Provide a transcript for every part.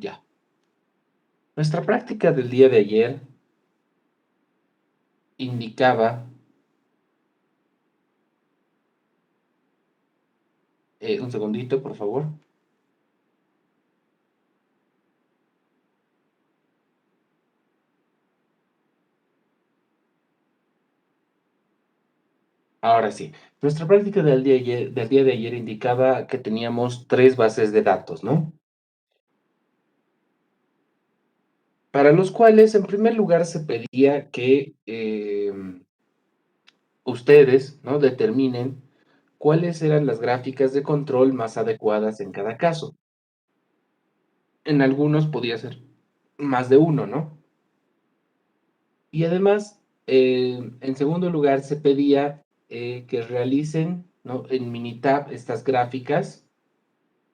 Ya. Nuestra práctica del día de ayer indicaba, un segundito, por favor. Ahora sí. Nuestra práctica del día de ayer indicaba que teníamos tres bases de datos, ¿no? Para los cuales, en primer lugar, se pedía que ustedes, ¿no? Determinen cuáles eran las gráficas de control más adecuadas en cada caso. En algunos podía ser más de uno, ¿no? Y además, en segundo lugar, se pedía que realicen, ¿no? En Minitab estas gráficas,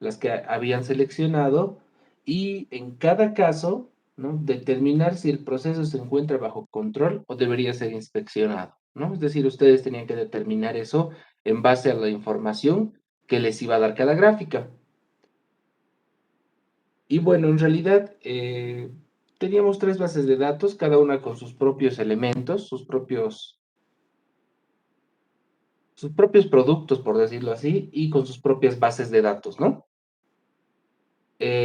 las que habían seleccionado, y en cada caso, ¿no? Determinar si el proceso se encuentra bajo control o debería ser inspeccionado, ¿no? Es decir, ustedes tenían que determinar eso en base a la información que les iba a dar cada gráfica. Y bueno, en realidad teníamos tres bases de datos, cada una con sus propios elementos, sus propios productos, por decirlo así, y con sus propias bases de datos, ¿no?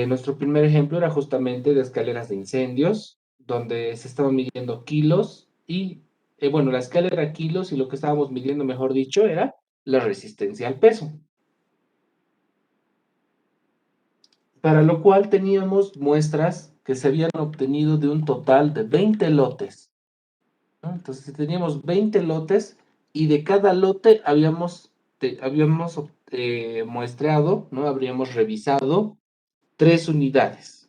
Nuestro primer ejemplo era justamente de escaleras de incendios, donde se estaban midiendo kilos y, bueno, la escala era kilos y lo que estábamos midiendo, mejor dicho, era la resistencia al peso. Para lo cual teníamos muestras que se habían obtenido de un total de 20 lotes, ¿no? Entonces teníamos 20 lotes y de cada lote habíamos muestreado, ¿no? Habríamos revisado 3 unidades.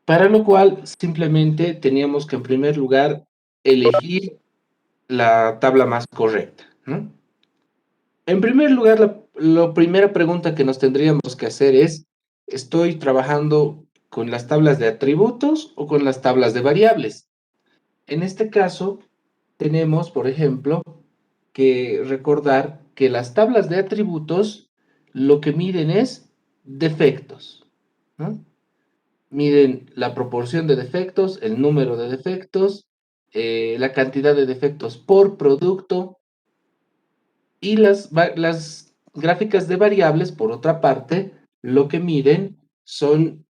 Para lo cual simplemente teníamos que en primer lugar elegir la tabla más correcta, ¿no? En primer lugar, la primera pregunta que nos tendríamos que hacer es, ¿estoy trabajando con las tablas de atributos o con las tablas de variables? En este caso, tenemos, por ejemplo, que recordar que las tablas de atributos lo que miden es defectos, ¿no? Miden la proporción de defectos, el número de defectos, la cantidad de defectos por producto y las gráficas de variables, por otra parte, lo que miden son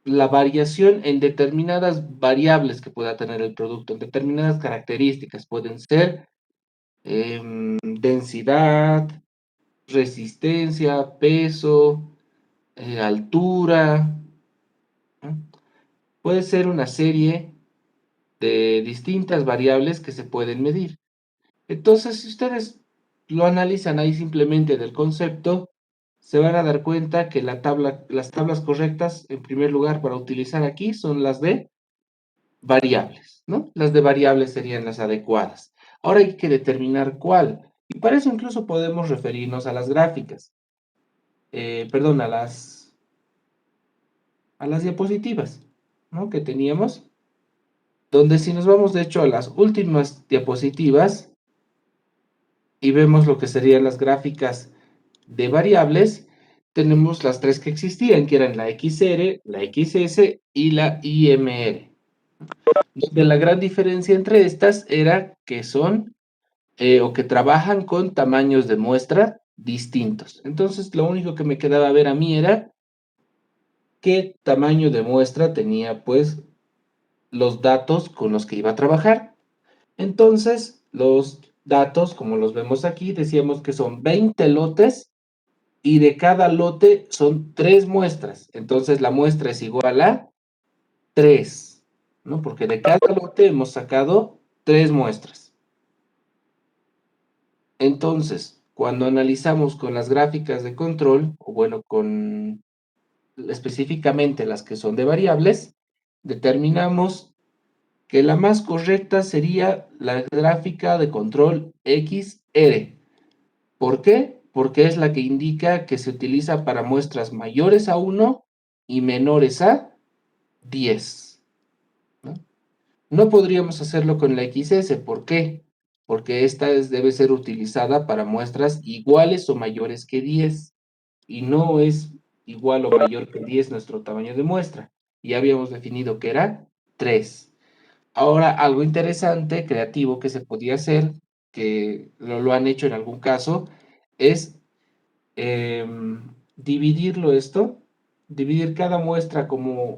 la variación en determinadas variables que pueda tener el producto, en determinadas características. Pueden ser densidad, resistencia, peso, altura, ¿no? Puede ser una serie de distintas variables que se pueden medir. Entonces, si ustedes lo analizan ahí simplemente del concepto, se van a dar cuenta que las tablas correctas, en primer lugar, para utilizar aquí son las de variables, ¿no? Las de variables serían las adecuadas. Ahora hay que determinar cuál. Y para eso incluso podemos referirnos a las gráficas, perdón, a las diapositivas, ¿no? Que teníamos, donde si nos vamos de hecho a las últimas diapositivas y vemos lo que serían las gráficas de variables, tenemos las tres que existían, que eran la XR, la XS y la IMR. Donde la gran diferencia entre estas era que son o que trabajan con tamaños de muestra distintos. Entonces, lo único que me quedaba ver a mí era qué tamaño de muestra tenía, pues, los datos con los que iba a trabajar. Entonces, los datos, como los vemos aquí, decíamos que son 20 lotes y de cada lote son 3 muestras. Entonces, la muestra es igual a 3, ¿no? Porque de cada lote hemos sacado 3 muestras. Entonces, cuando analizamos con las gráficas de control, o bueno, con específicamente las que son de variables, determinamos que la más correcta sería la gráfica de control XR. ¿Por qué? Porque es la que indica que se utiliza para muestras mayores a 1 y menores a 10, ¿no? No podríamos hacerlo con la XS. ¿Por qué? porque debe ser utilizada para muestras iguales o mayores que 10 y no es igual o mayor que 10 nuestro tamaño de muestra. Ya habíamos definido que era 3. Ahora, algo interesante, creativo que se podía hacer, que lo han hecho en algún caso, es dividirlo esto, dividir cada muestra como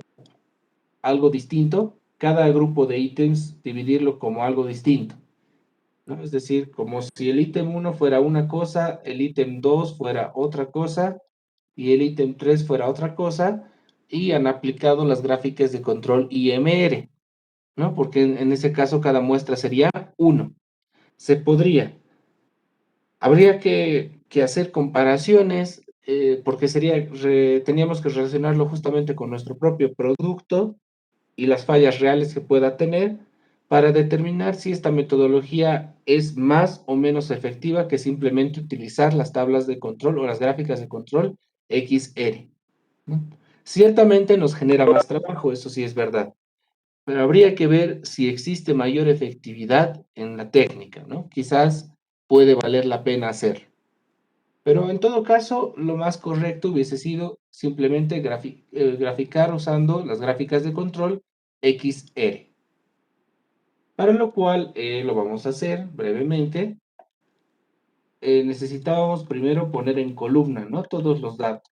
algo distinto, cada grupo de ítems, dividirlo como algo distinto, ¿no? Es decir, como si el ítem 1 fuera una cosa, el ítem 2 fuera otra cosa y el ítem 3 fuera otra cosa, y han aplicado las gráficas de control IMR, ¿no? Porque en ese caso cada muestra sería 1. Se podría. Habría que hacer comparaciones, porque teníamos que relacionarlo justamente con nuestro propio producto y las fallas reales que pueda tener para determinar si esta metodología es más o menos efectiva que simplemente utilizar las tablas de control o las gráficas de control XR, ¿no? Ciertamente nos genera más trabajo, eso sí es verdad, pero habría que ver si existe mayor efectividad en la técnica, ¿no? Quizás puede valer la pena hacerlo. Pero en todo caso, lo más correcto hubiese sido simplemente graficar usando las gráficas de control XR. Para lo cual lo vamos a hacer brevemente. Necesitábamos primero poner en columna, ¿no? Todos los datos.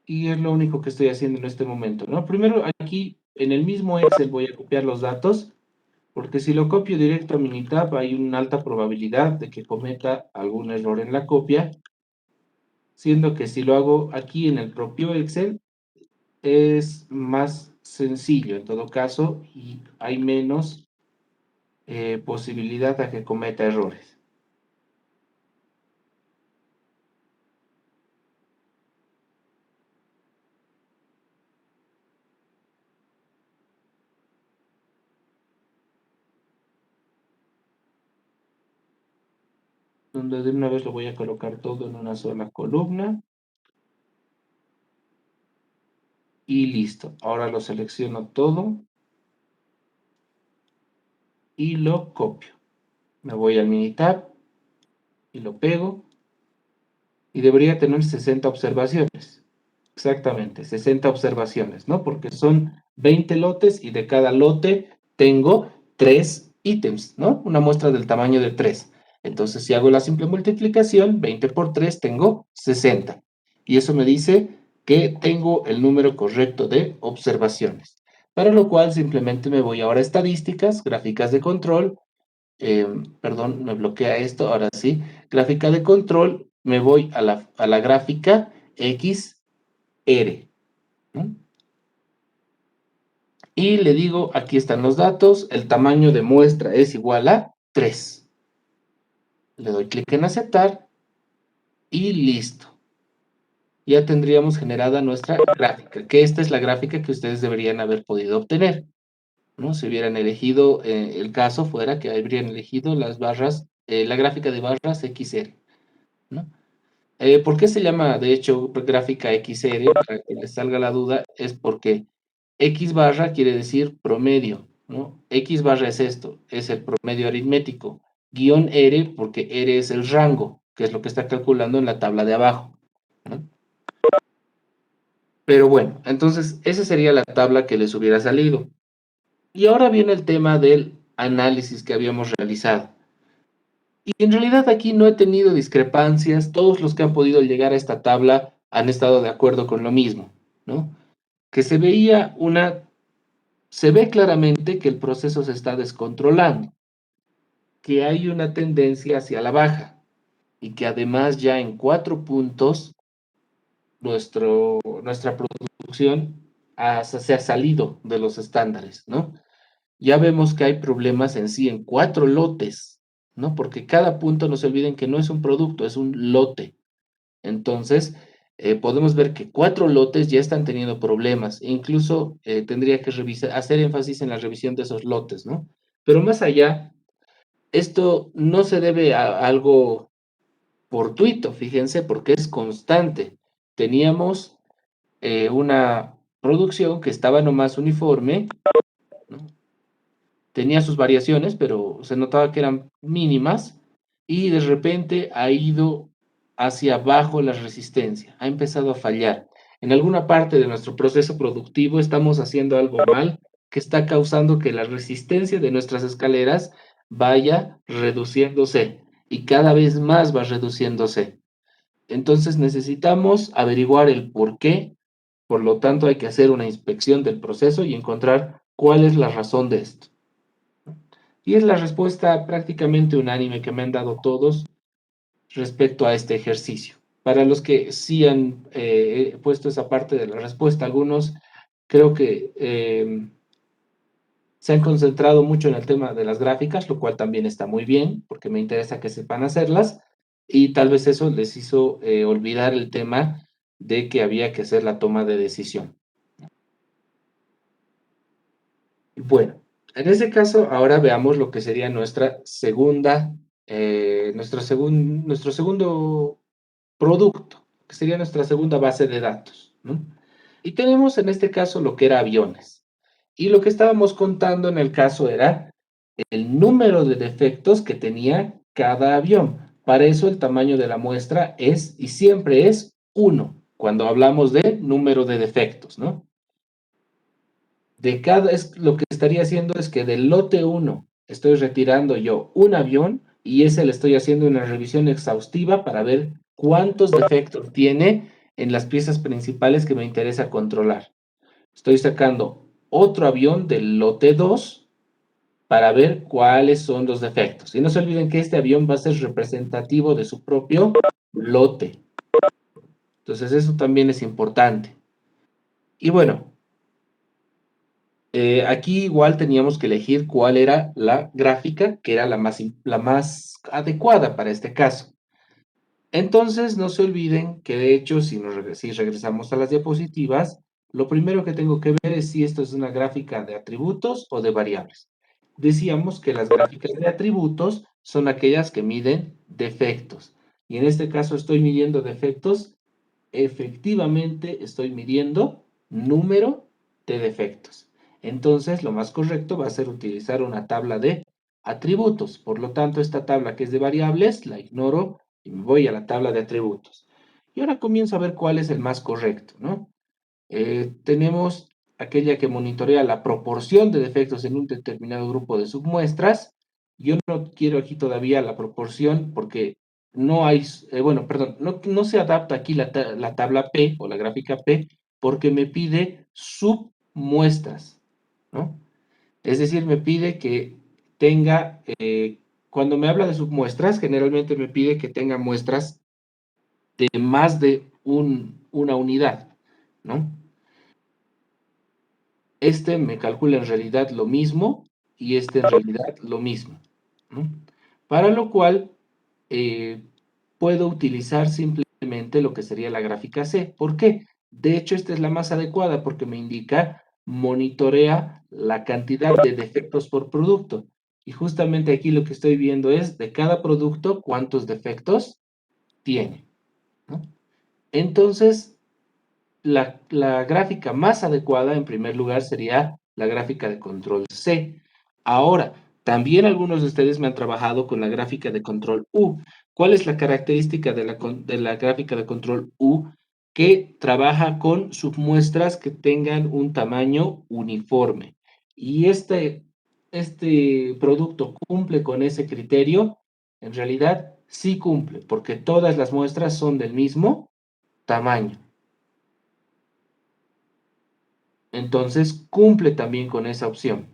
Y es lo único que estoy haciendo en este momento, ¿no? Primero aquí en el mismo Excel voy a copiar los datos, porque si lo copio directo a Minitab hay una alta probabilidad de que cometa algún error en la copia, siendo que si lo hago aquí en el propio Excel es más sencillo en todo caso y hay menos posibilidad a que cometa errores. Donde de una vez lo voy a colocar todo en una sola columna y listo. Ahora lo selecciono todo y lo copio. Me voy al Minitab y lo pego y debería tener 60 observaciones. Exactamente, 60 observaciones, ¿no? Porque son 20 lotes y de cada lote tengo 3 ítems, ¿no? Una muestra del tamaño de 3. Entonces, si hago la simple multiplicación, 20 por 3 tengo 60. Y eso me dice que tengo el número correcto de observaciones. Para lo cual simplemente me voy ahora a estadísticas, gráficas de control, perdón, me bloquea esto, ahora sí, gráfica de control, me voy a la gráfica XR, ¿no? Y le digo, aquí están los datos, el tamaño de muestra es igual a 3. Le doy clic en aceptar y listo. Ya tendríamos generada nuestra gráfica, que esta es la gráfica que ustedes deberían haber podido obtener, ¿no? Si hubieran elegido, el caso fuera que habrían elegido las barras, la gráfica de barras XR, ¿no? ¿Por qué se llama, de hecho, gráfica XR? Para que les salga la duda, es porque X barra quiere decir promedio, ¿no? X barra es esto, es el promedio aritmético. Guión R, porque R es el rango, que es lo que está calculando en la tabla de abajo, ¿no? Pero bueno, entonces esa sería la tabla que les hubiera salido. Y ahora viene el tema del análisis que habíamos realizado. Y en realidad aquí no he tenido discrepancias, todos los que han podido llegar a esta tabla han estado de acuerdo con lo mismo, ¿no? Que se ve claramente que el proceso se está descontrolando, que hay una tendencia hacia la baja y que además ya en 4 puntos nuestra producción se ha salido de los estándares, ¿no? Ya vemos que hay problemas en sí en 4 lotes, ¿no? Porque cada punto, no se olviden que no es un producto, es un lote. Entonces, podemos ver que 4 lotes ya están teniendo problemas. E incluso tendría que hacer énfasis en la revisión de esos lotes, ¿no? Pero más allá, esto no se debe a algo fortuito, fíjense, porque es constante. Teníamos una producción que estaba nomás uniforme, ¿no? Tenía sus variaciones, pero se notaba que eran mínimas y de repente ha ido hacia abajo la resistencia, ha empezado a fallar. En alguna parte de nuestro proceso productivo estamos haciendo algo mal que está causando que la resistencia de nuestras escaleras vaya reduciéndose y cada vez más va reduciéndose. Entonces necesitamos averiguar el por qué, por lo tanto hay que hacer una inspección del proceso y encontrar cuál es la razón de esto. Y es la respuesta prácticamente unánime que me han dado todos respecto a este ejercicio. Para los que sí han puesto esa parte de la respuesta, algunos creo que se han concentrado mucho en el tema de las gráficas, lo cual también está muy bien, porque me interesa que sepan hacerlas, y tal vez eso les hizo olvidar el tema de que había que hacer la toma de decisión. Bueno, en ese caso, ahora veamos lo que sería nuestra segunda, nuestro segundo producto, que sería nuestra segunda base de datos, ¿no? Y tenemos en este caso lo que era aviones. Y lo que estábamos contando en el caso era el número de defectos que tenía cada avión. Para eso el tamaño de la muestra es y siempre es 1, cuando hablamos de número de defectos, ¿no? Lo que estaría haciendo es que del lote 1 estoy retirando yo un avión y ese le estoy haciendo una revisión exhaustiva para ver cuántos defectos tiene en las piezas principales que me interesa controlar. Estoy sacando otro avión del lote 2 para ver cuáles son los defectos. Y no se olviden que este avión va a ser representativo de su propio lote. Entonces eso también es importante. Y bueno, aquí igual teníamos que elegir cuál era la gráfica que era la más adecuada para este caso. Entonces, no se olviden que de hecho, si regresamos a las diapositivas, lo primero que tengo que ver es si esto es una gráfica de atributos o de variables. Decíamos que las gráficas de atributos son aquellas que miden defectos. Y en este caso estoy midiendo defectos, efectivamente estoy midiendo número de defectos. Entonces, lo más correcto va a ser utilizar una tabla de atributos. Por lo tanto, esta tabla que es de variables, la ignoro y me voy a la tabla de atributos. Y ahora comienzo a ver cuál es el más correcto, ¿no? Tenemos aquella que monitorea la proporción de defectos en un determinado grupo de submuestras. Yo no quiero aquí todavía la proporción porque no hay, bueno, perdón, no se adapta aquí la tabla P o la gráfica P porque me pide submuestras, ¿no? Es decir, me pide que tenga, cuando me habla de submuestras, generalmente me pide que tenga muestras de más de una unidad, ¿no? Este me calcula en realidad lo mismo y este en realidad lo mismo, ¿no? Para lo cual eh, puedo utilizar simplemente lo que sería la gráfica C. ¿Por qué? De hecho, esta es la más adecuada porque me indica, monitorea la cantidad de defectos por producto. Y justamente aquí lo que estoy viendo es de cada producto cuántos defectos tiene, ¿no? Entonces, la gráfica más adecuada, en primer lugar, sería la gráfica de control C. Ahora, también algunos de ustedes me han trabajado con la gráfica de control U. ¿Cuál es la característica de la gráfica de control U? Que trabaja con submuestras que tengan un tamaño uniforme. Y este producto cumple con ese criterio. En realidad, sí cumple, porque todas las muestras son del mismo tamaño. Entonces cumple también con esa opción.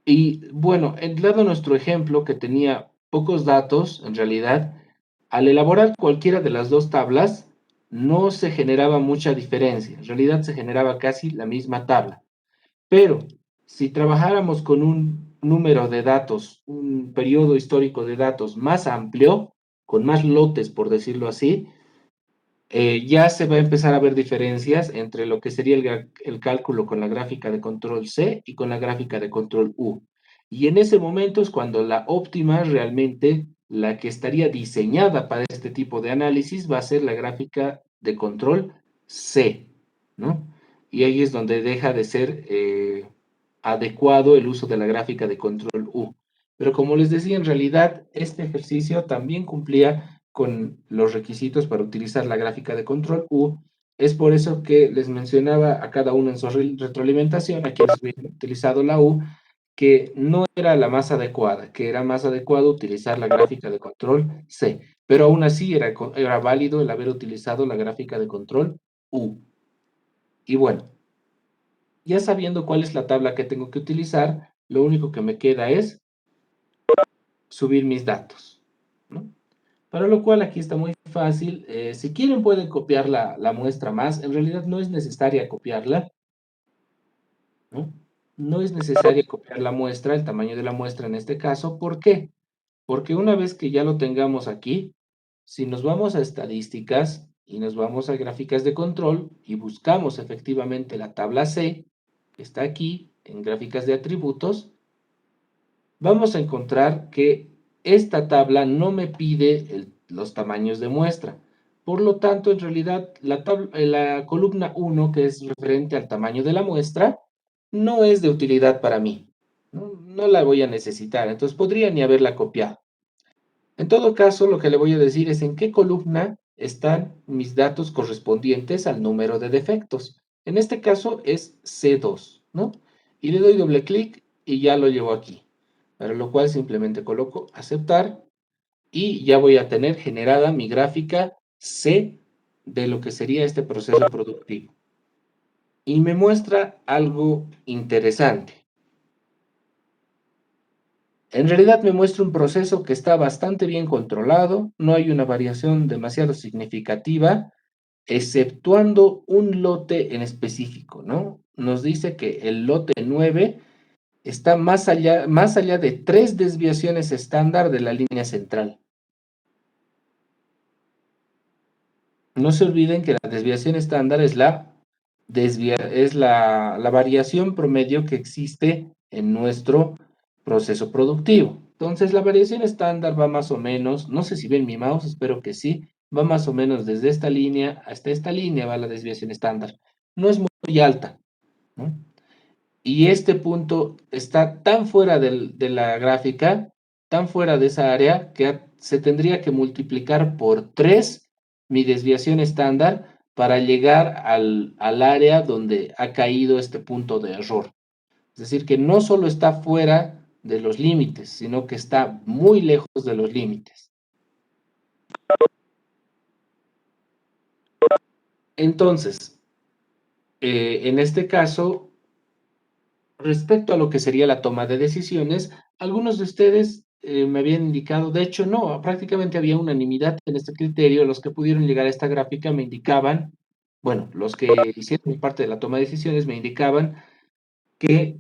Y bueno, dado nuestro ejemplo que tenía pocos datos, en realidad, al elaborar cualquiera de las dos tablas, no se generaba mucha diferencia. En realidad se generaba casi la misma tabla. Pero si trabajáramos con un número de datos, un periodo histórico de datos más amplio, con más lotes, por decirlo así, ya se va a empezar a ver diferencias entre lo que sería el cálculo con la gráfica de control C y con la gráfica de control U. Y en ese momento es cuando la óptima realmente, la que estaría diseñada para este tipo de análisis, va a ser la gráfica de control C, ¿no? Y ahí es donde deja de ser adecuado el uso de la gráfica de control U. Pero como les decía, en realidad este ejercicio también cumplía con los requisitos para utilizar la gráfica de control U. Es por eso que les mencionaba a cada uno en su retroalimentación, a quienes hubieran utilizado la U, que no era la más adecuada, que era más adecuado utilizar la gráfica de control C. Pero aún así era válido el haber utilizado la gráfica de control U. Y bueno, ya sabiendo cuál es la tabla que tengo que utilizar, lo único que me queda es subir mis datos, ¿no? Para lo cual aquí está muy fácil. Si quieren pueden copiar la muestra más. En realidad no es necesaria copiarla, ¿no? No es necesaria copiar la muestra, el tamaño de la muestra en este caso. ¿Por qué? Porque una vez que ya lo tengamos aquí, si nos vamos a estadísticas y nos vamos a gráficas de control y buscamos efectivamente la tabla C, que está aquí en gráficas de atributos, vamos a encontrar que esta tabla no me pide los tamaños de muestra. Por lo tanto, en realidad, la columna 1, que es referente al tamaño de la muestra, no es de utilidad para mí. No la voy a necesitar, entonces podría ni haberla copiado. En todo caso, lo que le voy a decir es en qué columna están mis datos correspondientes al número de defectos. En este caso es C2, ¿no? Y le doy doble clic y ya lo llevo aquí. Para lo cual simplemente coloco aceptar y ya voy a tener generada mi gráfica C de lo que sería este proceso productivo. Y me muestra algo interesante. En realidad me muestra un proceso que está bastante bien controlado, no hay una variación demasiado significativa, exceptuando un lote en específico, ¿no? Nos dice que el lote 9 está más allá de 3 desviaciones estándar de la línea central. No se olviden que la desviación estándar es la variación promedio que existe en nuestro proceso productivo. Entonces, la variación estándar va más o menos, no sé si ven mi mouse, espero que sí, va más o menos desde esta línea hasta esta línea va la desviación estándar. No es muy alta, ¿no? Y este punto está tan fuera de la gráfica, tan fuera de esa área, que se tendría que multiplicar por 3 mi desviación estándar para llegar al área donde ha caído este punto de error. Es decir, que no solo está fuera de los límites, sino que está muy lejos de los límites. Entonces, en este caso, respecto a lo que sería la toma de decisiones, algunos de ustedes me habían indicado, de hecho no, prácticamente había unanimidad en este criterio, los que pudieron llegar a esta gráfica me indicaban, bueno, los que hicieron parte de la toma de decisiones me indicaban que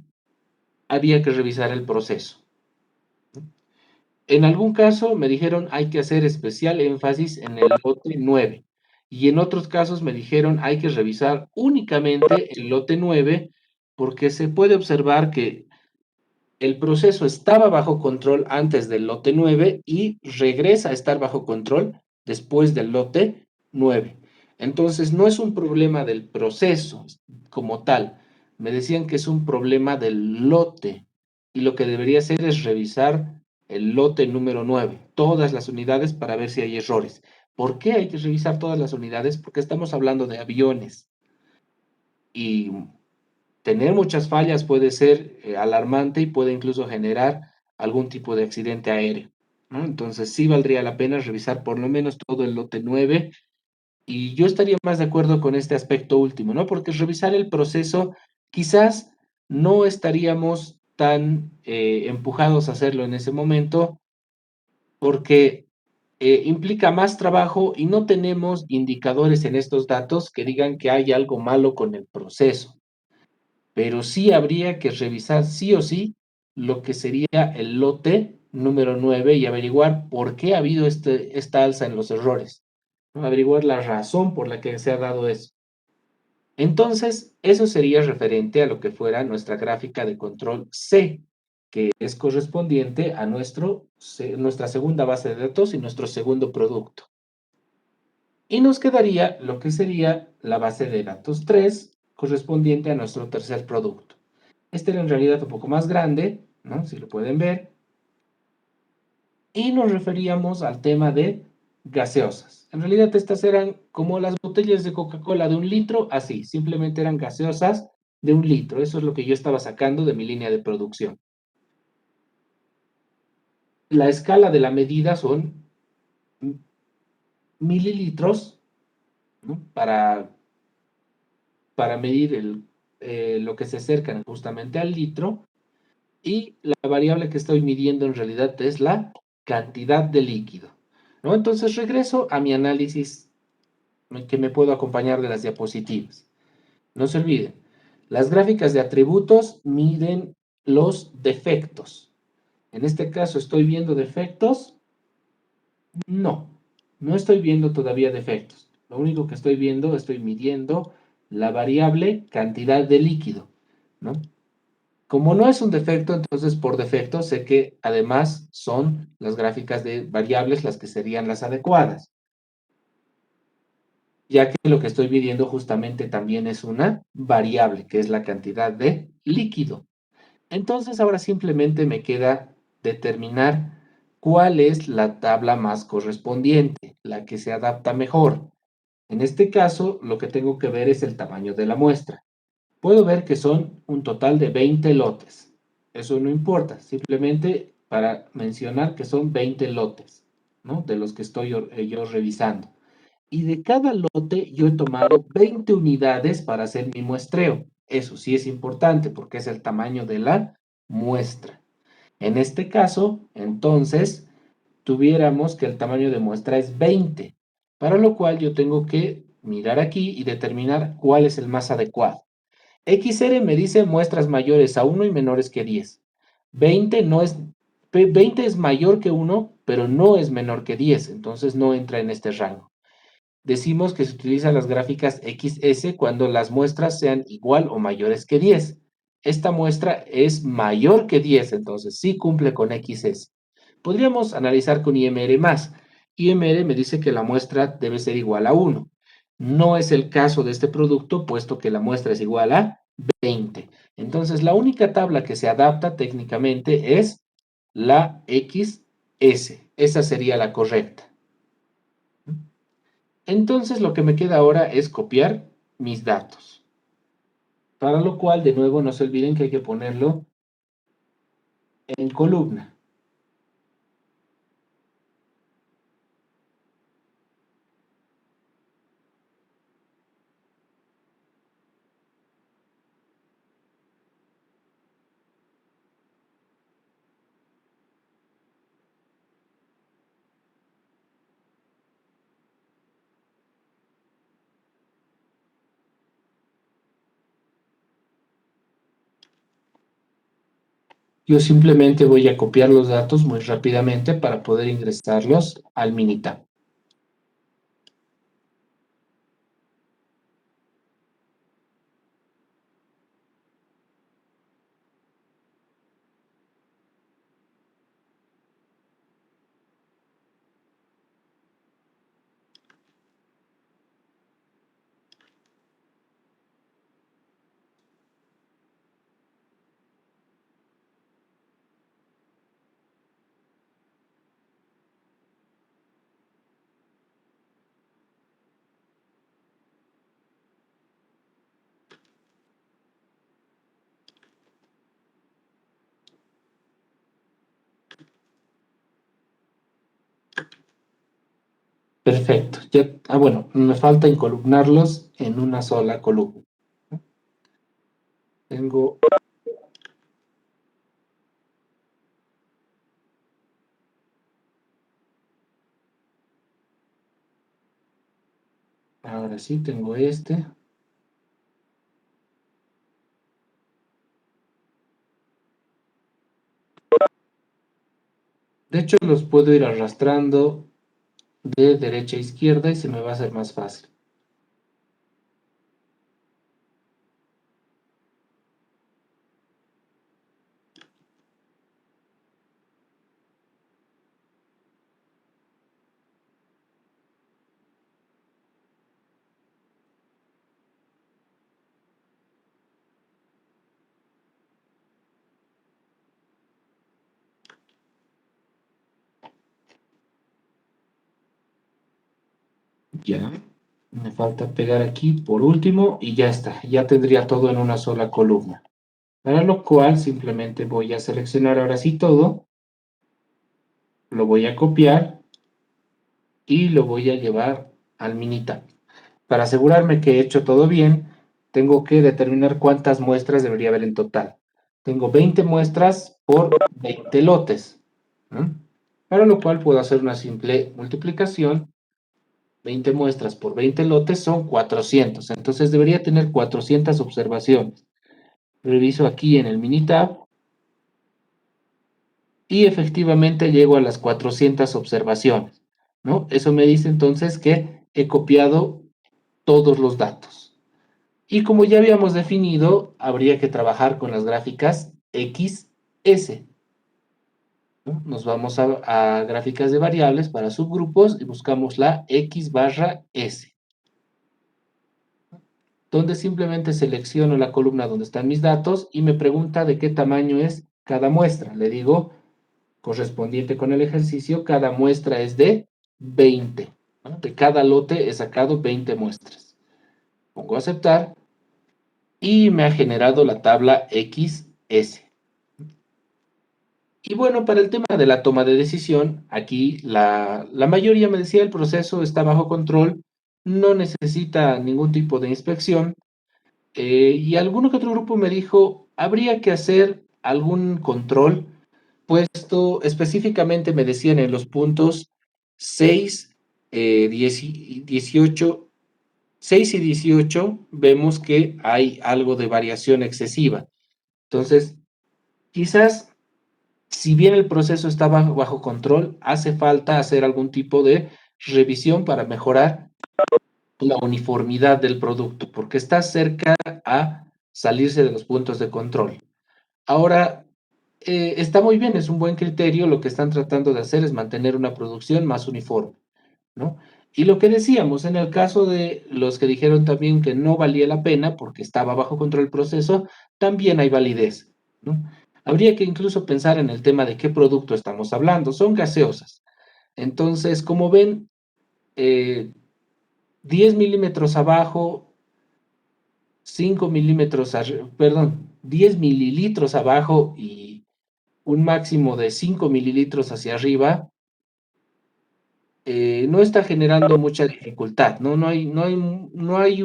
había que revisar el proceso. En algún caso me dijeron hay que hacer especial énfasis en el lote 9 y en otros casos me dijeron hay que revisar únicamente el lote 9 porque se puede observar que el proceso estaba bajo control antes del lote 9 y regresa a estar bajo control después del lote 9. Entonces, no es un problema del proceso como tal. Me decían que es un problema del lote y lo que debería hacer es revisar el lote número 9, todas las unidades para ver si hay errores. ¿Por qué hay que revisar todas las unidades? Porque estamos hablando de aviones y tener muchas fallas puede ser alarmante y puede incluso generar algún tipo de accidente aéreo, ¿no? Entonces sí valdría la pena revisar por lo menos todo el lote 9 y yo estaría más de acuerdo con este aspecto último, ¿no? Porque revisar el proceso quizás no estaríamos tan empujados a hacerlo en ese momento porque implica más trabajo y no tenemos indicadores en estos datos que digan que hay algo malo con el proceso, pero sí habría que revisar sí o sí lo que sería el lote número 9 y averiguar por qué ha habido esta alza en los errores. ¿no? Averiguar la razón por la que se ha dado eso. Entonces, eso sería referente a lo que fuera nuestra gráfica de control C, que es correspondiente a nuestra segunda base de datos y nuestro segundo producto. Y nos quedaría lo que sería la base de datos 3, correspondiente a nuestro tercer producto. Este era en realidad un poco más grande, ¿no? Si lo pueden ver. Y nos referíamos al tema de gaseosas. En realidad estas eran como las botellas de Coca-Cola de 1 litro, así, simplemente eran gaseosas de 1 litro. Eso es lo que yo estaba sacando de mi línea de producción. La escala de la medida son mililitros, ¿no? Para medir lo que se acercan justamente al litro. Y la variable que estoy midiendo en realidad es la cantidad de líquido, ¿no? Entonces regreso a mi análisis que me puedo acompañar de las diapositivas. No se olviden, las gráficas de atributos miden los defectos. En este caso, ¿estoy viendo defectos? No, no estoy viendo todavía defectos. Lo único que estoy midiendo la variable cantidad de líquido, ¿no? Como no es un defecto, entonces por defecto sé que además son las gráficas de variables las que serían las adecuadas, ya que lo que estoy midiendo justamente también es una variable, que es la cantidad de líquido. Entonces ahora simplemente me queda determinar cuál es la tabla más correspondiente, la que se adapta mejor. En este caso, lo que tengo que ver es el tamaño de la muestra. Puedo ver que son un total de 20 lotes. Eso no importa, simplemente para mencionar que son 20 lotes, ¿no? De los que estoy yo revisando. Y de cada lote yo he tomado 20 unidades para hacer mi muestreo. Eso sí es importante porque es el tamaño de la muestra. En este caso, entonces, tuviéramos que el tamaño de muestra es 20, para lo cual yo tengo que mirar aquí y determinar cuál es el más adecuado. XR me dice muestras mayores a 1 y menores que 10. 20 no es, 20 es mayor que 1, pero no es menor que 10, entonces no entra en este rango. Decimos que se utilizan las gráficas XS cuando las muestras sean igual o mayores que 10. Esta muestra es mayor que 10, entonces sí cumple con XS. Podríamos analizar con IMR más. IMR me dice que la muestra debe ser igual a 1. No es el caso de este producto, puesto que la muestra es igual a 20. Entonces, la única tabla que se adapta técnicamente es la XS. Esa sería la correcta. Entonces, lo que me queda ahora es copiar mis datos. Para lo cual, de nuevo, no se olviden que hay que ponerlo en columna. Yo simplemente voy a copiar los datos muy rápidamente para poder ingresarlos al Minitab. Perfecto. Ya, bueno, me falta encolumnarlos en una sola columna. Tengo, ahora sí, tengo este. De hecho, los puedo ir arrastrando de derecha a izquierda y se me va a hacer más fácil. Ya, me falta pegar aquí por último y ya está, ya tendría todo en una sola columna. Para lo cual simplemente voy a seleccionar ahora sí todo, lo voy a copiar y lo voy a llevar al Minitab. Para asegurarme que he hecho todo bien, tengo que determinar cuántas muestras debería haber en total. Tengo 20 muestras por 20 lotes, ¿no? Para lo cual puedo hacer una simple multiplicación. 20 muestras por 20 lotes son 400. Entonces debería tener 400 observaciones. Reviso aquí en el Minitab y efectivamente llego a las 400 observaciones, ¿no? Eso me dice entonces que he copiado todos los datos. Y como ya habíamos definido, habría que trabajar con las gráficas X, S, ¿no? Nos vamos a gráficas de variables para subgrupos y buscamos la X barra S, donde simplemente selecciono la columna donde están mis datos y me pregunta de qué tamaño es cada muestra. Le digo, correspondiente con el ejercicio, cada muestra es de 20, ¿no? De cada lote he sacado 20 muestras. Pongo aceptar y me ha generado la tabla XS. Y bueno, para el tema de la toma de decisión, aquí la mayoría me decía el proceso está bajo control, no necesita ningún tipo de inspección. Y alguno que otro grupo me dijo, habría que hacer algún control, puesto específicamente me decían en los puntos 6, 18, 6 y 18, vemos que hay algo de variación excesiva. Entonces, quizás si bien el proceso está bajo control, hace falta hacer algún tipo de revisión para mejorar la uniformidad del producto, porque está cerca a salirse de los puntos de control. Ahora, está muy bien, es un buen criterio, lo que están tratando de hacer es mantener una producción más uniforme, ¿no? Y lo que decíamos, en el caso de los que dijeron también que no valía la pena porque estaba bajo control el proceso, también hay validez, ¿no? Habría que incluso pensar en el tema de qué producto estamos hablando. Son gaseosas. Entonces, como ven, 10 milímetros abajo, 5 milímetros, perdón, 10 mililitros abajo y un máximo de 5 mililitros hacia arriba, no está generando mucha dificultad, ¿no? No hay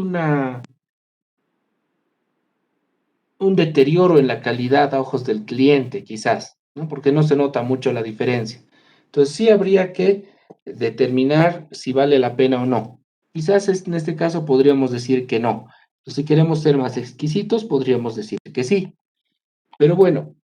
un deterioro en la calidad a ojos del cliente, quizás, ¿no? Porque no se nota mucho la diferencia. Entonces, sí habría que determinar si vale la pena o no. Quizás en este caso podríamos decir que no. Pero si queremos ser más exquisitos, podríamos decir que sí. Pero bueno,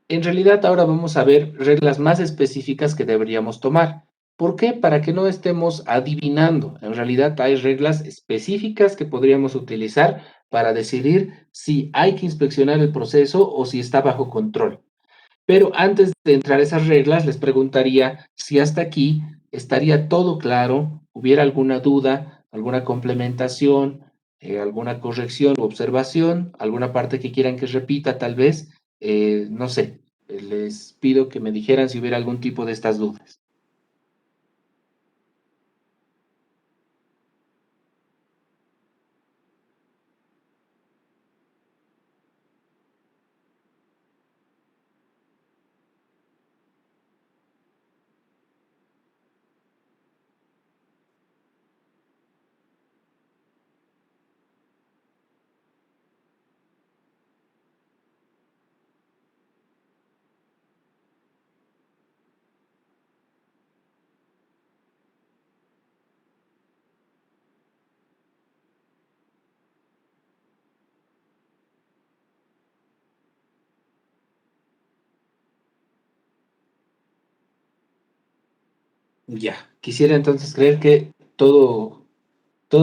en realidad ahora vamos a ver reglas más específicas que deberíamos tomar. ¿Por qué? Para que no estemos adivinando. En realidad hay reglas específicas que podríamos utilizar para decidir si hay que inspeccionar el proceso o si está bajo control. Pero antes de entrar a esas reglas, les preguntaría si hasta aquí estaría todo claro, hubiera alguna duda, alguna complementación, alguna corrección u observación, alguna parte que quieran que repita, tal vez, no sé, les pido que me dijeran si hubiera algún tipo de estas dudas. Ya, Quisiera entonces creer que todo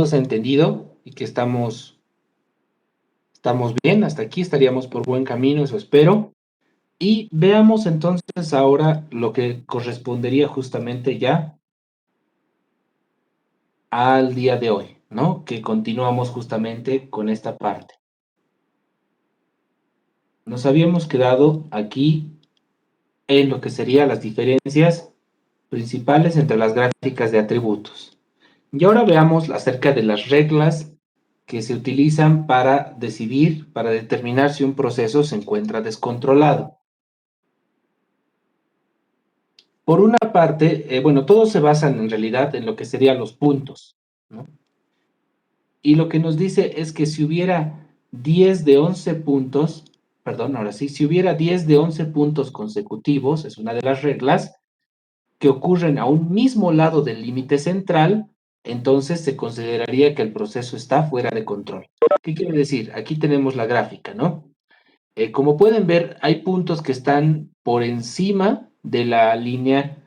se ha entendido y que estamos bien, hasta aquí estaríamos por buen camino, eso espero. Y veamos entonces ahora lo que correspondería justamente ya al día de hoy, ¿no? Que continuamos justamente con esta parte. Nos habíamos quedado aquí en lo que serían las diferencias principales entre las gráficas de atributos. Y ahora veamos acerca de las reglas que se utilizan para decidir, para determinar si un proceso se encuentra descontrolado. Por una parte, bueno, todos se basan en realidad en lo que serían los puntos, ¿no? Y lo que nos dice es que si hubiera 10 de 11 puntos, perdón, ahora sí, si hubiera 10 de 11 puntos consecutivos, es una de las reglas, que ocurren a un mismo lado del límite central, entonces se consideraría que el proceso está fuera de control. ¿Qué quiere decir? Aquí tenemos la gráfica, ¿no? Como pueden ver, hay puntos que están por encima de la línea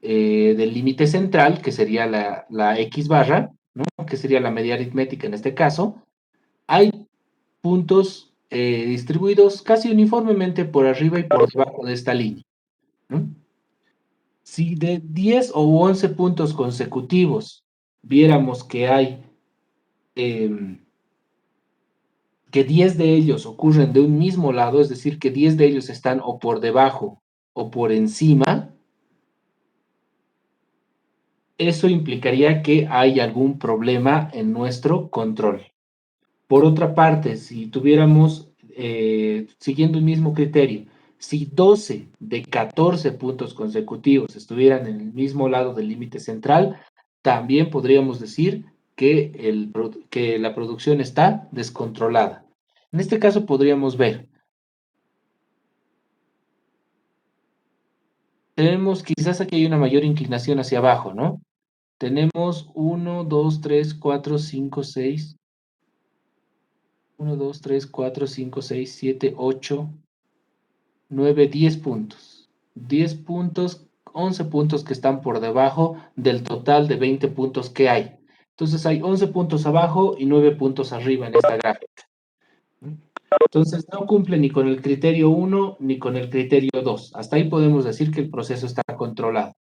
del límite central, que sería la X barra, ¿no? Que sería la media aritmética en este caso. Hay puntos distribuidos casi uniformemente por arriba y por debajo de esta línea, ¿no? Si de 10 o 11 puntos consecutivos viéramos que hay que 10 de ellos ocurren de un mismo lado, es decir, que 10 de ellos están o por debajo o por encima, eso implicaría que hay algún problema en nuestro control. Por otra parte, si tuviéramos, siguiendo el mismo criterio, si 12 de 14 puntos consecutivos estuvieran en el mismo lado del límite central, también podríamos decir que, que la producción está descontrolada. En este caso podríamos ver, tenemos quizás aquí hay una mayor inclinación hacia abajo, ¿no? Tenemos 1, 2, 3, 4, 5, 6, 1, 2, 3, 4, 5, 6, 7, 8, 9, 10 puntos. 10 puntos, 11 puntos que están por debajo del total de 20 puntos que hay. Entonces hay 11 puntos abajo y 9 puntos arriba en esta gráfica. Entonces no cumple ni con el criterio 1 ni con el criterio 2. Hasta ahí podemos decir que el proceso está controlado.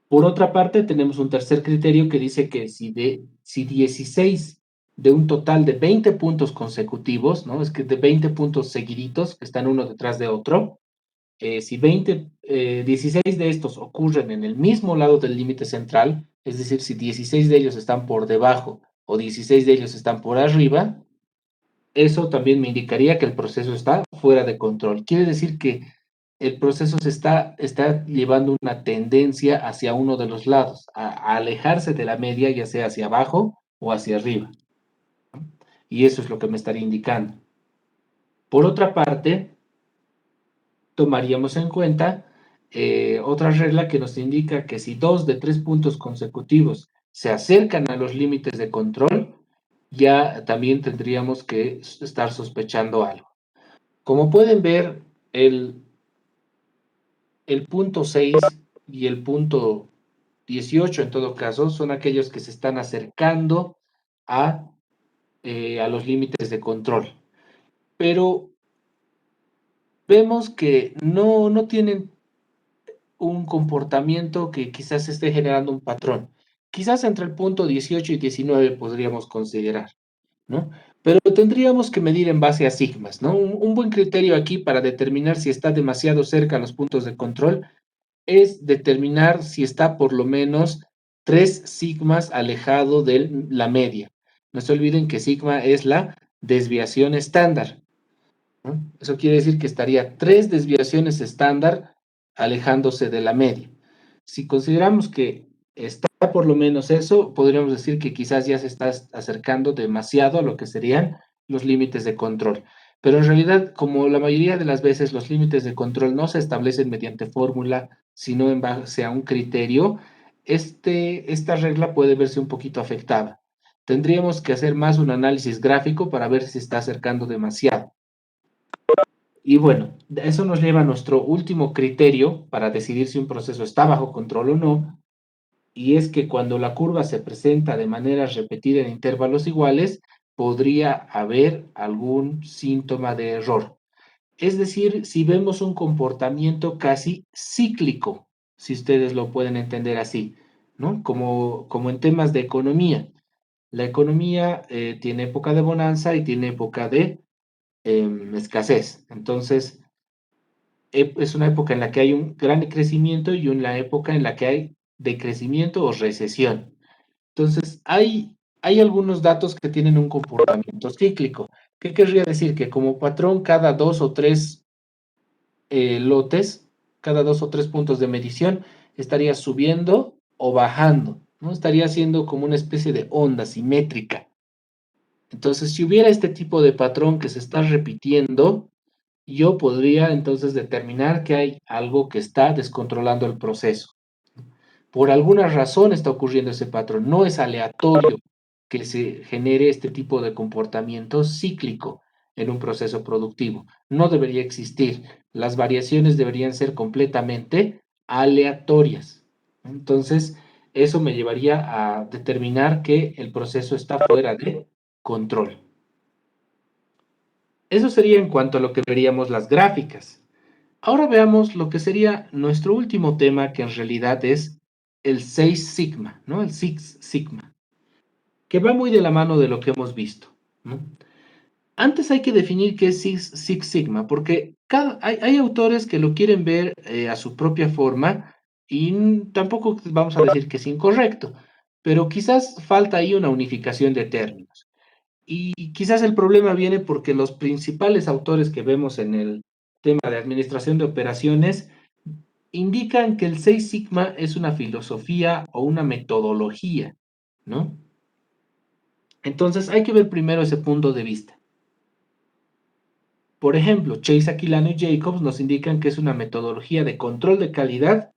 Por otra parte, tenemos un tercer criterio que dice que si 16 de un total de 20 puntos consecutivos, ¿no? Es que de 20 puntos seguiditos, que están uno detrás de otro, si 16 de estos ocurren en el mismo lado del límite central, es decir, si 16 de ellos están por debajo o 16 de ellos están por arriba, eso también me indicaría que el proceso está fuera de control. Quiere decir que el proceso está llevando una tendencia hacia uno de los lados, a alejarse de la media, ya sea hacia abajo o hacia arriba. Y eso es lo que me estaría indicando. Por otra parte, tomaríamos en cuenta otra regla que nos indica que si 2 de 3 puntos consecutivos se acercan a los límites de control, ya también tendríamos que estar sospechando algo. Como pueden ver, el, el punto 6 y el punto 18 en todo caso son aquellos que se están acercando a, a los límites de control. Pero vemos que no tienen un comportamiento que quizás esté generando un patrón. Quizás entre el punto 18 y 19 podríamos considerar, ¿no? Pero tendríamos que medir en base a sigmas, ¿no? Un buen criterio aquí para determinar si está demasiado cerca a los puntos de control es determinar si está por lo menos 3 sigmas alejado de la media. No se olviden que sigma es la desviación estándar, ¿no? Eso quiere decir que estaría 3 desviaciones estándar alejándose de la media. Si consideramos que está por lo menos eso, podríamos decir que quizás ya se está acercando demasiado a lo que serían los límites de control. Pero en realidad, como la mayoría de las veces los límites de control no se establecen mediante fórmula, sino en base a un criterio, esta regla puede verse un poquito afectada. Tendríamos que hacer más un análisis gráfico para ver si se está acercando demasiado. Y bueno, eso nos lleva a nuestro último criterio para decidir si un proceso está bajo control o no, y es que cuando la curva se presenta de manera repetida en intervalos iguales, podría haber algún síntoma de error. Es decir, si vemos un comportamiento casi cíclico, si ustedes lo pueden entender así, ¿no? Como en temas de economía. La economía tiene época de bonanza y tiene época de escasez. Entonces, es una época en la que hay un gran crecimiento y una época en la que hay decrecimiento o recesión. Entonces, hay algunos datos que tienen un comportamiento cíclico. ¿Qué querría decir? Que como patrón, cada dos o tres lotes, cada dos o tres puntos de medición, estaría subiendo o bajando, ¿no? Estaría siendo como una especie de onda simétrica. Entonces, si hubiera este tipo de patrón que se está repitiendo, yo podría entonces determinar que hay algo que está descontrolando el proceso. Por alguna razón está ocurriendo ese patrón. No es aleatorio que se genere este tipo de comportamiento cíclico en un proceso productivo. No debería existir. Las variaciones deberían ser completamente aleatorias. Entonces, eso me llevaría a determinar que el proceso está fuera de control. Eso sería en cuanto a lo que veríamos las gráficas. Ahora veamos lo que sería nuestro último tema, que en realidad es el 6 sigma, ¿no? El Six Sigma, que va muy de la mano de lo que hemos visto, ¿no? Antes hay que definir qué es Six Sigma, porque hay autores que lo quieren ver a su propia forma y tampoco vamos a decir que es incorrecto, pero quizás falta ahí una unificación de términos. Y quizás el problema viene porque los principales autores que vemos en el tema de administración de operaciones indican que el Seis Sigma es una filosofía o una metodología, ¿no? Entonces hay que ver primero ese punto de vista. Por ejemplo, Chase, Aquilano y Jacobs nos indican que es una metodología de control de calidad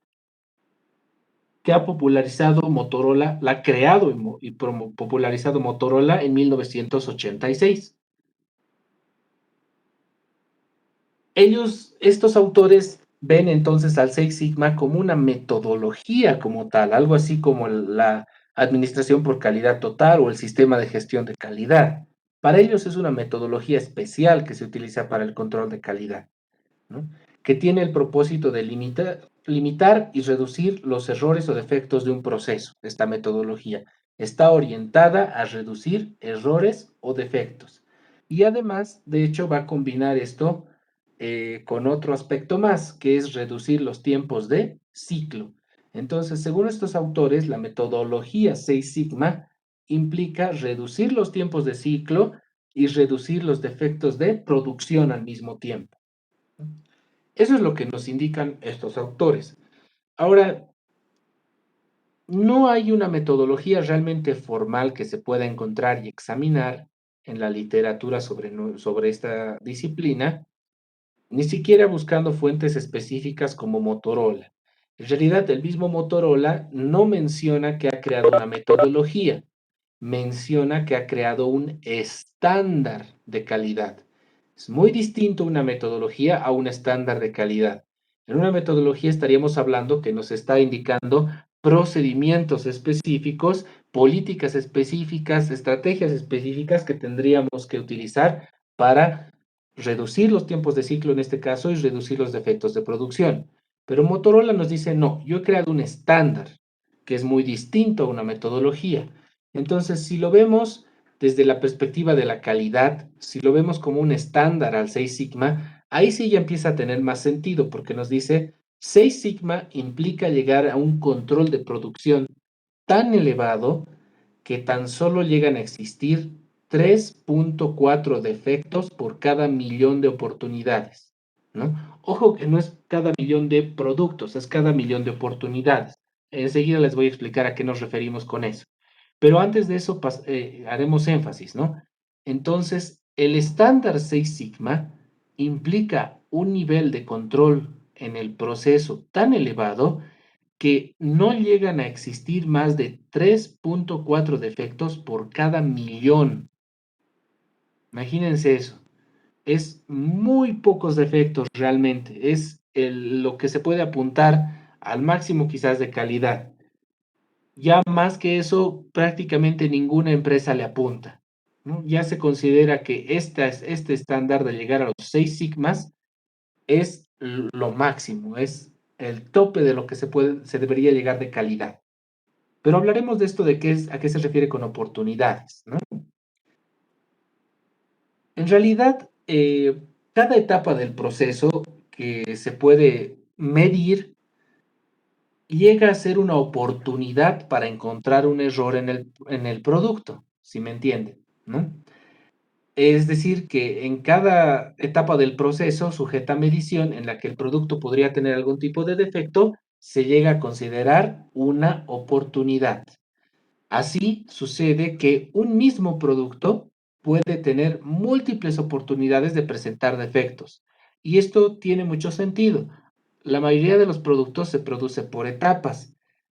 que ha popularizado Motorola, la ha creado y popularizado Motorola en 1986. Estos autores ven entonces al Six Sigma como una metodología como tal, algo así como la administración por calidad total o el sistema de gestión de calidad. Para ellos es una metodología especial que se utiliza para el control de calidad, ¿no? Que tiene el propósito de limitar y reducir los errores o defectos de un proceso. Esta metodología está orientada a reducir errores o defectos. Y además, de hecho, va a combinar esto con otro aspecto más, que es reducir los tiempos de ciclo. Entonces, según estos autores, la metodología Seis Sigma implica reducir los tiempos de ciclo y reducir los defectos de producción al mismo tiempo. Eso es lo que nos indican estos autores. Ahora, no hay una metodología realmente formal que se pueda encontrar y examinar en la literatura sobre esta disciplina, ni siquiera buscando fuentes específicas como Motorola. En realidad, el mismo Motorola no menciona que ha creado una metodología, menciona que ha creado un estándar de calidad. Es muy distinto una metodología a un estándar de calidad. En una metodología estaríamos hablando que nos está indicando procedimientos específicos, políticas específicas, estrategias específicas que tendríamos que utilizar para reducir los tiempos de ciclo en este caso y reducir los defectos de producción. Pero Motorola nos dice, no, yo he creado un estándar que es muy distinto a una metodología. Entonces, si lo vemos desde la perspectiva de la calidad, si lo vemos como un estándar al 6 sigma, ahí sí ya empieza a tener más sentido porque nos dice 6 sigma implica llegar a un control de producción tan elevado que tan solo llegan a existir 3.4 defectos por cada millón de oportunidades, ¿no? Ojo que no es cada millón de productos, es cada millón de oportunidades. Enseguida les voy a explicar a qué nos referimos con eso. Pero antes de eso haremos énfasis, ¿no? Entonces, el estándar 6 sigma implica un nivel de control en el proceso tan elevado que no llegan a existir más de 3.4 defectos por cada millón. Imagínense eso. es muy pocos defectos realmente. Es lo que se puede apuntar al máximo quizás de calidad. Ya más que eso, prácticamente ninguna empresa le apunta, ¿no? Ya se considera que este estándar de llegar a los 6 sigmas es lo máximo, es el tope de lo que se debería llegar de calidad. Pero hablaremos de esto de a qué se refiere con oportunidades, ¿no? En realidad, cada etapa del proceso que se puede medir llega a ser una oportunidad para encontrar un error en el producto, si me entienden, ¿no? Es decir, que en cada etapa del proceso sujeta a medición en la que el producto podría tener algún tipo de defecto, se llega a considerar una oportunidad. Así sucede que un mismo producto puede tener múltiples oportunidades de presentar defectos. Y esto tiene mucho sentido. La mayoría de los productos se produce por etapas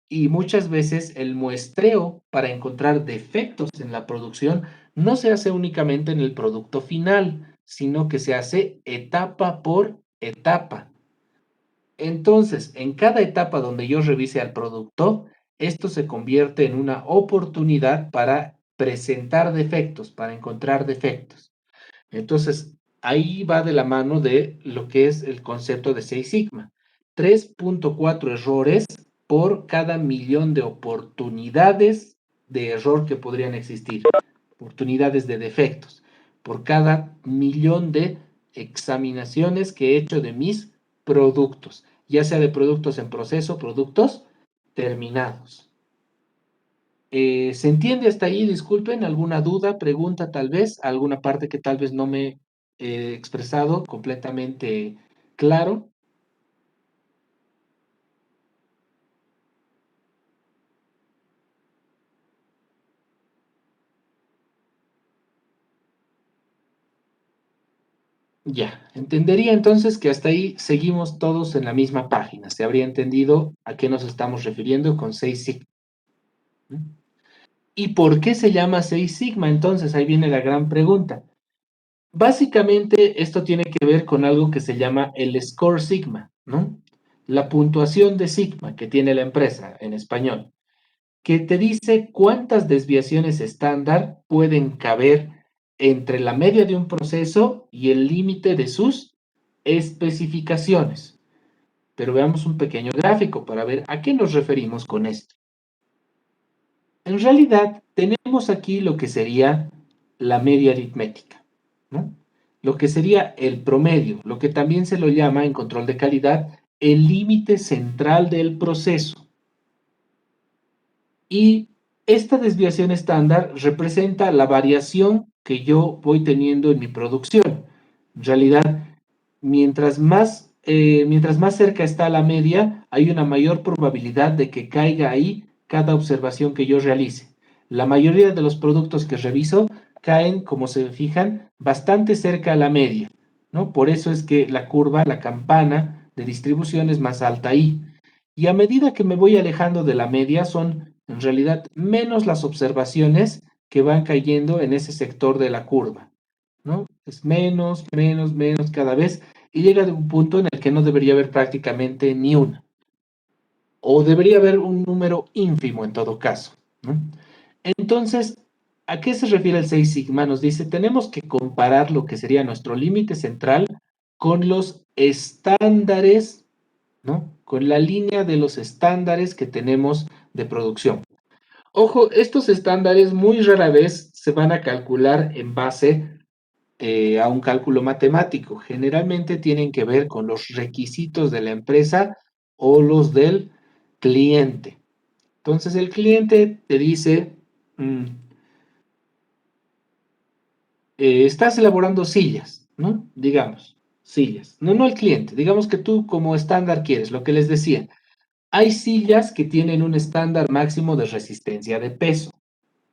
y muchas veces el muestreo para encontrar defectos en la producción no se hace únicamente en el producto final, sino que se hace etapa por etapa. Entonces, en cada etapa donde yo revise al producto, esto se convierte en una oportunidad para presentar defectos, para encontrar defectos. Entonces, ahí va de la mano de lo que es el concepto de 6 sigma. 3.4 errores por cada millón de oportunidades de error que podrían existir, oportunidades de defectos, por cada millón de examinaciones que he hecho de mis productos, ya sea de productos en proceso, productos terminados. ¿Se entiende hasta ahí? Disculpen, ¿alguna duda, pregunta tal vez? ¿Alguna parte que tal vez no me he expresado completamente claro? Ya, entendería entonces que hasta ahí seguimos todos en la misma página. Se habría entendido a qué nos estamos refiriendo con 6 sigma. ¿Y por qué se llama 6 sigma? Entonces ahí viene la gran pregunta. Básicamente, esto tiene que ver con algo que se llama el score sigma, ¿no? La puntuación de sigma que tiene la empresa en español, que te dice cuántas desviaciones estándar pueden caber entre la media de un proceso y el límite de sus especificaciones. Pero veamos un pequeño gráfico para ver a qué nos referimos con esto. En realidad, tenemos aquí lo que sería la media aritmética, ¿no? Lo que sería el promedio, lo que también se lo llama en control de calidad el límite central del proceso. Y esta desviación estándar representa la variación que yo voy teniendo en mi producción. En realidad, mientras más cerca está la media, hay una mayor probabilidad de que caiga ahí cada observación que yo realice. La mayoría de los productos que reviso caen, como se fijan, bastante cerca a la media, ¿no? Por eso es que la curva, la campana de distribución es más alta ahí. Y a medida que me voy alejando de la media, son en realidad menos las observaciones que van cayendo en ese sector de la curva, ¿no? Es menos, menos, menos cada vez y llega de un punto en el que no debería haber prácticamente ni una, o debería haber un número ínfimo en todo caso, ¿no? Entonces, ¿a qué se refiere el 6 sigma? Nos dice, tenemos que comparar lo que sería nuestro límite central con los estándares, ¿no? Con la línea de los estándares que tenemos de producción. Ojo, estos estándares muy rara vez se van a calcular en base a un cálculo matemático. Generalmente tienen que ver con los requisitos de la empresa o los del cliente. Entonces el cliente te dice, mm, estás elaborando sillas, ¿no? Digamos, sillas. No, no el cliente. Digamos que tú como estándar quieres, lo que les decía. Hay sillas que tienen un estándar máximo de resistencia de peso,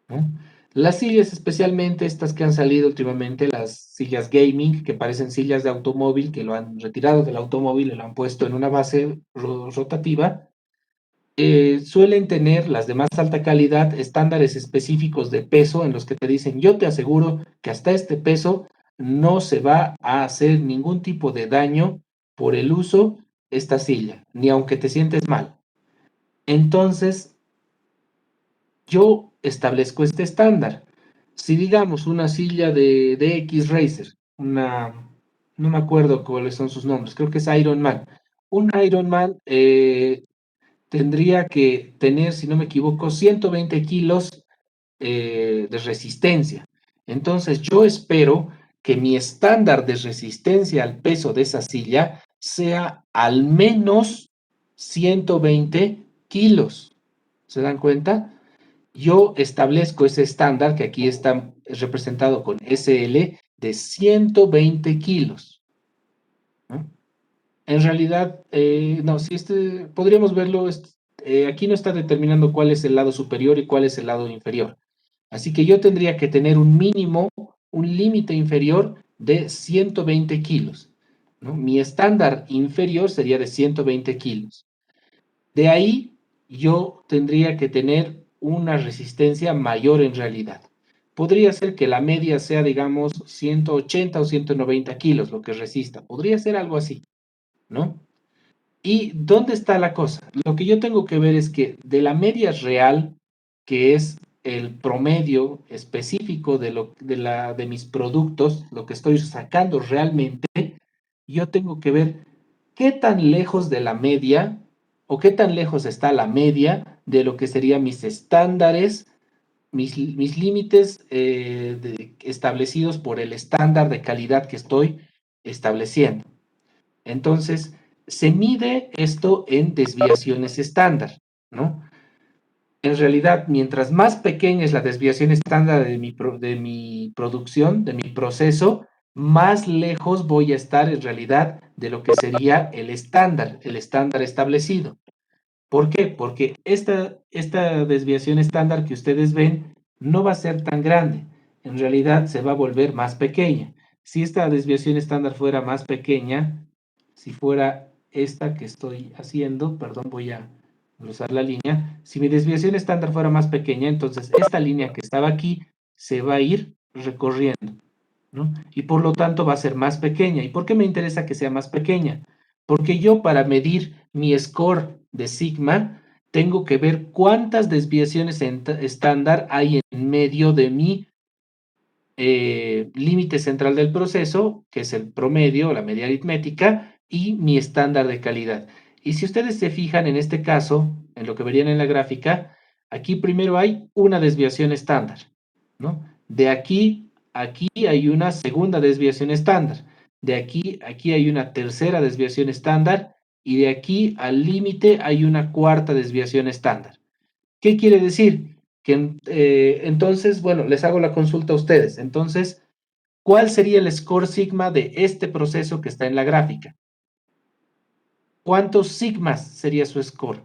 ¿no? Las sillas, especialmente estas que han salido últimamente, las sillas gaming, que parecen sillas de automóvil, que lo han retirado del automóvil y lo han puesto en una base rotativa, suelen tener las de más alta calidad estándares específicos de peso en los que te dicen, yo te aseguro que hasta este peso no se va a hacer ningún tipo de daño por el uso esta silla, ni aunque te sientes mal. Entonces, yo establezco este estándar. Si digamos una silla de X-Racer, no me acuerdo cuáles son sus nombres, creo que es Iron Man. Un Iron Man tendría que tener, si no me equivoco, 120 kilos de resistencia. Entonces, yo espero que mi estándar de resistencia al peso de esa silla sea al menos 120 kilos. ¿Se dan cuenta? Yo establezco ese estándar que aquí está representado con SL de 120 kilos, ¿no? En realidad, no, si podríamos verlo, aquí no está determinando cuál es el lado superior y cuál es el lado inferior. Así que yo tendría que tener un mínimo, un límite inferior de 120 kilos, ¿no? Mi estándar inferior sería de 120 kilos. De ahí yo tendría que tener una resistencia mayor en realidad. Podría ser que la media sea, digamos, 180 o 190 kilos, lo que resista. Podría ser algo así, ¿no? ¿Y dónde está la cosa? Lo que yo tengo que ver es que de la media real, que es el promedio específico de mis productos, lo que estoy sacando realmente, yo tengo que ver qué tan lejos de la media o qué tan lejos está la media de lo que serían mis estándares, mis límites establecidos por el estándar de calidad que estoy estableciendo. Entonces, se mide esto en desviaciones estándar, ¿no? En realidad, mientras más pequeña es la desviación estándar de mi producción, de mi proceso, más lejos voy a estar en realidad de lo que sería el estándar establecido. ¿Por qué? Porque esta desviación estándar que ustedes ven no va a ser tan grande. En realidad se va a volver más pequeña. Si esta desviación estándar fuera más pequeña, si fuera esta que estoy haciendo, perdón, voy a usar la línea. Si mi desviación estándar fuera más pequeña, entonces esta línea que estaba aquí se va a ir recorriendo, ¿no? Y por lo tanto va a ser más pequeña. ¿Y por qué me interesa que sea más pequeña? Porque yo para medir mi score de sigma tengo que ver cuántas desviaciones estándar hay en medio de mi límite central del proceso, que es el promedio, la media aritmética, y mi estándar de calidad. Y si ustedes se fijan en este caso, en lo que verían en la gráfica, aquí primero hay una desviación estándar, ¿no? De aquí a aquí hay una segunda desviación estándar. De aquí a aquí hay una tercera desviación estándar. Y de aquí al límite hay una cuarta desviación estándar. ¿Qué quiere decir? Que entonces, bueno, les hago la consulta a ustedes. Entonces, ¿cuál sería el score sigma de este proceso que está en la gráfica? ¿Cuántos sigmas sería su score?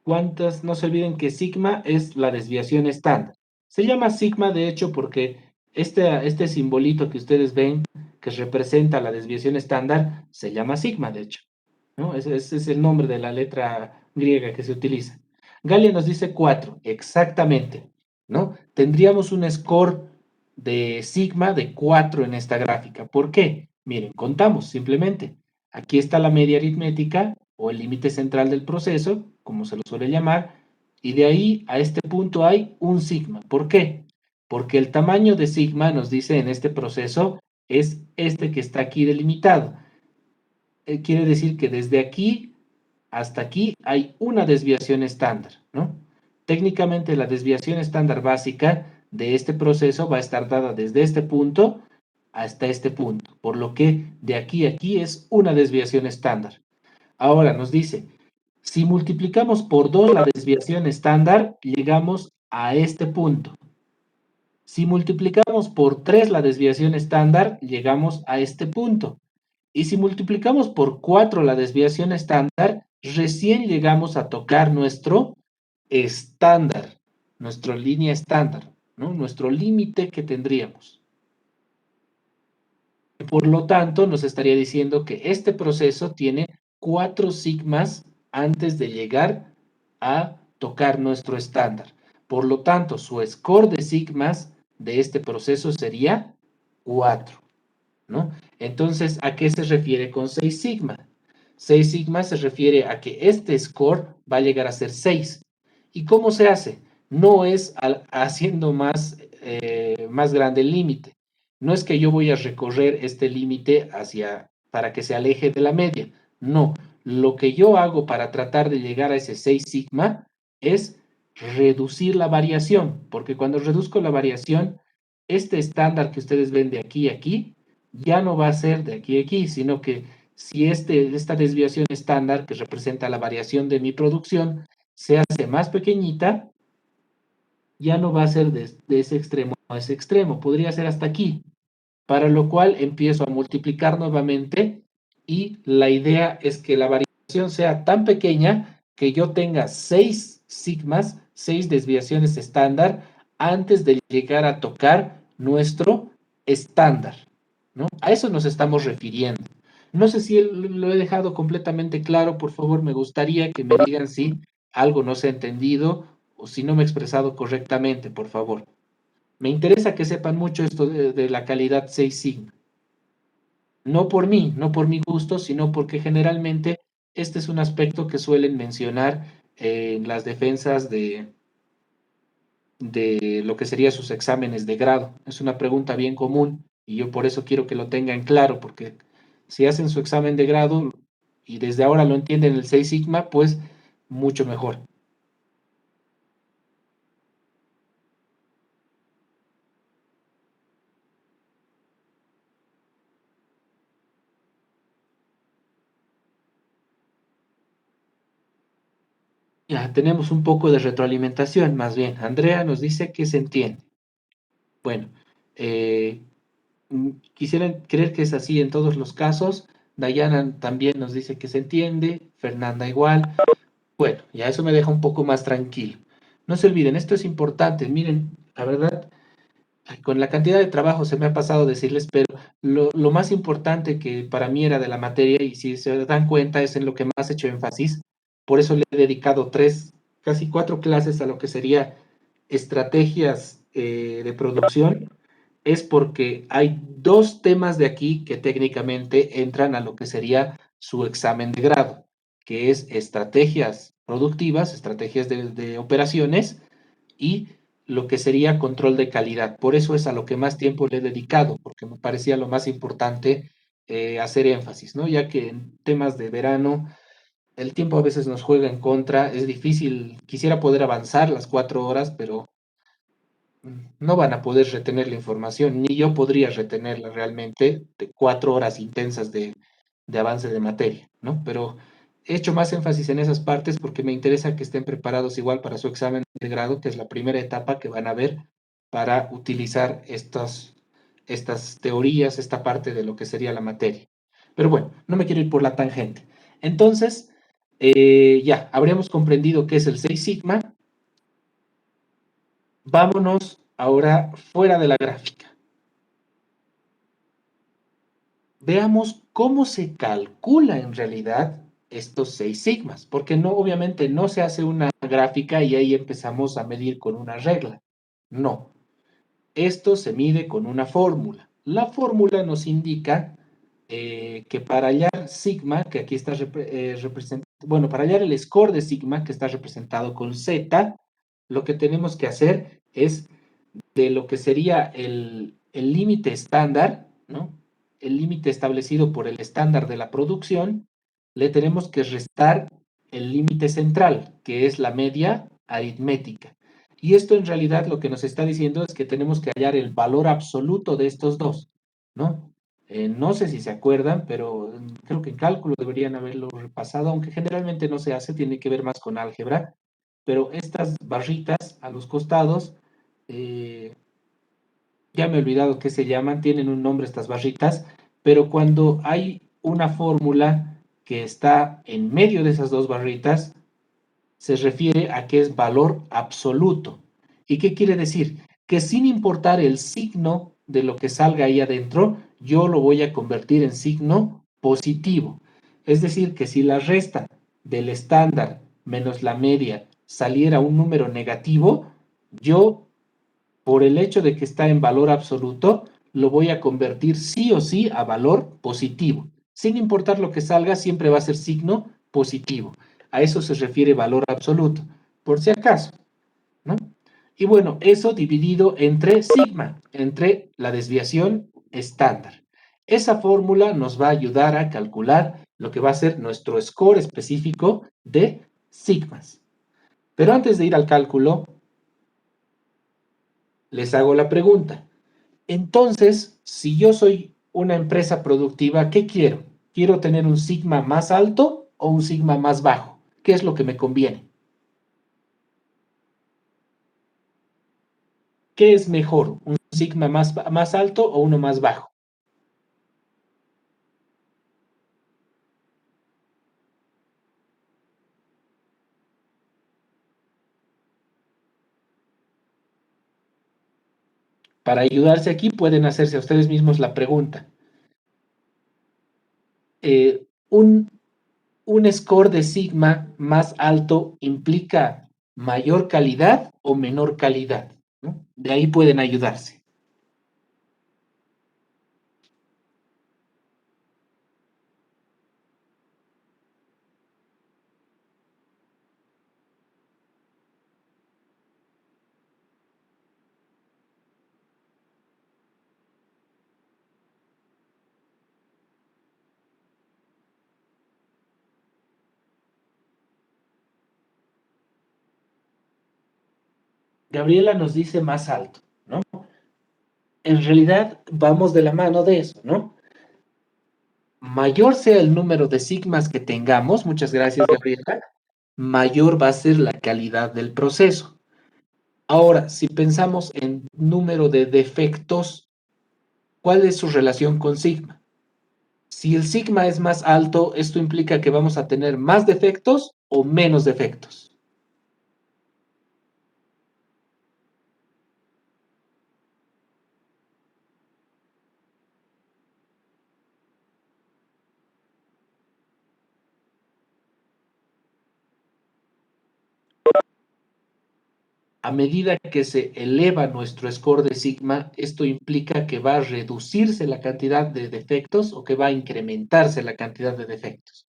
¿Cuántas? No se olviden que sigma es la desviación estándar. Se llama sigma, de hecho, porque este simbolito que ustedes ven, que representa la desviación estándar, se llama sigma, de hecho, ¿no? Ese es el nombre de la letra griega que se utiliza. Galia nos dice 4, exactamente, ¿no? Tendríamos un score de sigma de 4 en esta gráfica. ¿Por qué? Miren, contamos simplemente. Aquí está la media aritmética o el límite central del proceso, como se lo suele llamar, y de ahí a este punto hay un sigma. ¿Por qué? Porque el tamaño de sigma nos dice en este proceso es este que está aquí delimitado. Quiere decir que desde aquí hasta aquí hay una desviación estándar, ¿no? Técnicamente la desviación estándar básica de este proceso va a estar dada desde este punto hasta este punto, por lo que de aquí a aquí es una desviación estándar. Ahora nos dice, si multiplicamos por 2 la desviación estándar, llegamos a este punto. Si multiplicamos por 3 la desviación estándar, llegamos a este punto. Y si multiplicamos por 4 la desviación estándar, recién llegamos a tocar nuestro estándar, nuestra línea estándar. ¿no? Nuestro límite que tendríamos. Por lo tanto, nos estaría diciendo que este proceso tiene 4 sigmas antes de llegar a tocar nuestro estándar. Por lo tanto, su score de sigmas de este proceso sería 4, ¿no? Entonces, ¿a qué se refiere con 6 sigma? 6 sigma se refiere a que este score va a llegar a ser 6. ¿Y cómo se hace? No es haciendo más grande el límite. No es que yo voy a recorrer este límite para que se aleje de la media. No, lo que yo hago para tratar de llegar a ese 6 sigma es reducir la variación, porque cuando reduzco la variación, este estándar que ustedes ven de aquí a aquí, ya no va a ser de aquí a aquí, sino que si esta desviación estándar que representa la variación de mi producción se hace más pequeñita, ya no va a ser de ese extremo a ese extremo, podría ser hasta aquí, para lo cual empiezo a multiplicar nuevamente y la idea es que la variación sea tan pequeña que yo tenga 6 sigmas, 6 desviaciones estándar antes de llegar a tocar nuestro estándar, ¿no? A eso nos estamos refiriendo. No sé si lo he dejado completamente claro, por favor, me gustaría que me digan si algo no se ha entendido o si no me he expresado correctamente, por favor. Me interesa que sepan mucho esto de la calidad 6 sigma. No por mí, no por mi gusto, sino porque generalmente este es un aspecto que suelen mencionar en las defensas de lo que serían sus exámenes de grado. Es una pregunta bien común y yo por eso quiero que lo tengan claro, porque si hacen su examen de grado y desde ahora lo entienden el 6 sigma, pues mucho mejor. Ya tenemos un poco de retroalimentación, más bien. Andrea nos dice que se entiende. Bueno, eh, quisiera creer que es así en todos los casos. Dayana también nos dice que se entiende, Fernanda igual. Bueno, ya eso me deja un poco más tranquilo. No se olviden, esto es importante. Miren, la verdad, con la cantidad de trabajo se me ha pasado decirles, pero lo más importante que para mí era de la materia, y si se dan cuenta, es en lo que más he hecho énfasis. Por eso le he dedicado 3, casi 4 clases a lo que sería estrategias de producción, es porque hay 2 temas de aquí que técnicamente entran a lo que sería su examen de grado, que es estrategias productivas, estrategias de operaciones y lo que sería control de calidad. Por eso es a lo que más tiempo le he dedicado, porque me parecía lo más importante hacer énfasis, ¿no? Ya que en temas de verano el tiempo a veces nos juega en contra, es difícil, quisiera poder avanzar las 4 horas, pero no van a poder retener la información, ni yo podría retenerla realmente de 4 horas intensas de avance de materia, ¿no? Pero he hecho más énfasis en esas partes porque me interesa que estén preparados igual para su examen de grado, que es la primera etapa que van a ver para utilizar estas teorías, esta parte de lo que sería la materia. Pero bueno, no me quiero ir por la tangente. Entonces, ya, habríamos comprendido qué es el 6 sigma. Vámonos ahora fuera de la gráfica. Veamos cómo se calcula en realidad estos 6 sigmas, porque no, obviamente no se hace una gráfica y ahí empezamos a medir con una regla. No, esto se mide con una fórmula. La fórmula nos indica que para hallar sigma, que aquí está representado, bueno, para hallar el score de sigma, que está representado con Z, lo que tenemos que hacer es de lo que sería el límite estándar, ¿no? El límite establecido por el estándar de la producción, le tenemos que restar el límite central, que es la media aritmética. Y esto en realidad lo que nos está diciendo es que tenemos que hallar el valor absoluto de estos dos, ¿no? No sé si se acuerdan, pero creo que en cálculo deberían haberlo repasado, aunque generalmente no se hace, tiene que ver más con álgebra, pero estas barritas a los costados eh, ya me he olvidado qué se llaman, tienen un nombre estas barritas, pero cuando hay una fórmula que está en medio de esas dos barritas, se refiere a que es valor absoluto. ¿Y qué quiere decir? que sin importar el signo de lo que salga ahí adentro, yo lo voy a convertir en signo positivo. Es decir, que si la resta del estándar menos la media saliera un número negativo, yo, por el hecho de que está en valor absoluto, lo voy a convertir sí o sí a valor positivo. Sin importar lo que salga, siempre va a ser signo positivo. A eso se refiere valor absoluto, por si acaso, ¿no? Y bueno, eso dividido entre sigma, entre la desviación estándar. Esa fórmula nos va a ayudar a calcular lo que va a ser nuestro score específico de sigmas. Pero antes de ir al cálculo, les hago la pregunta. Entonces, si yo soy una empresa productiva, ¿qué quiero? ¿Quiero tener un sigma más alto o un sigma más bajo? ¿Qué es lo que me conviene? ¿Qué es mejor? ¿Un sigma más alto o uno más bajo? Para ayudarse aquí pueden hacerse a ustedes mismos la pregunta. ¿Un score de sigma más alto implica mayor calidad o menor calidad? ¿No? De ahí pueden ayudarse. Gabriela nos dice más alto, ¿no? En realidad vamos de la mano de eso, ¿no? Mayor sea el número de sigmas que tengamos, muchas gracias Gabriela, mayor va a ser la calidad del proceso. Ahora, si pensamos en número de defectos, ¿cuál es su relación con sigma? Si el sigma es más alto, esto implica que vamos a tener más defectos o menos defectos. A medida que se eleva nuestro score de sigma, esto implica que va a reducirse la cantidad de defectos o que va a incrementarse la cantidad de defectos.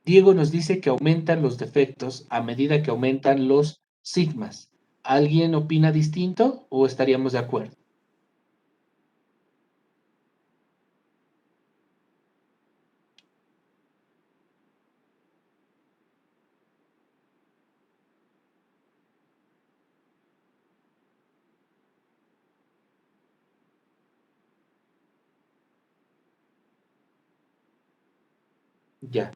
Diego nos dice que aumentan los defectos a medida que aumentan los sigmas. ¿Alguien opina distinto o estaríamos de acuerdo? Ya.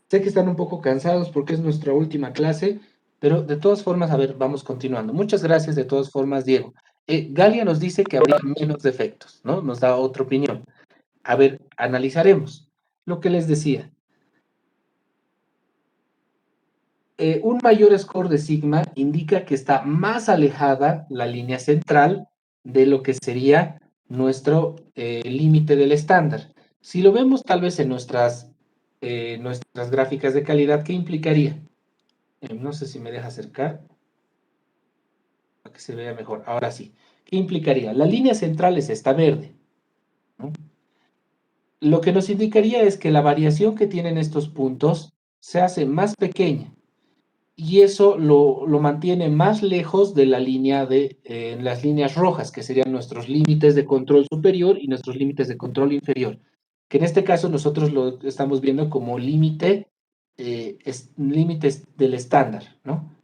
Sé que están un poco cansados porque es nuestra última clase, pero de todas formas, a ver, vamos continuando. Muchas gracias de todas formas, Diego. Galia nos dice que habría menos defectos, ¿no? Nos da otra opinión. A ver, analizaremos. Lo que les decía, un mayor score de sigma indica que está más alejada la línea central de lo que sería nuestro límite del estándar. Si lo vemos tal vez en nuestras gráficas de calidad, ¿qué implicaría? No sé si me deja acercar para que se vea mejor. Ahora sí. ¿Qué implicaría? La línea central es esta verde, ¿no? Lo que nos indicaría es que la variación que tienen estos puntos se hace más pequeña y eso lo mantiene más lejos de la línea las líneas rojas, que serían nuestros límites de control superior y nuestros límites de control inferior, que en este caso nosotros lo estamos viendo como límites del estándar, ¿no?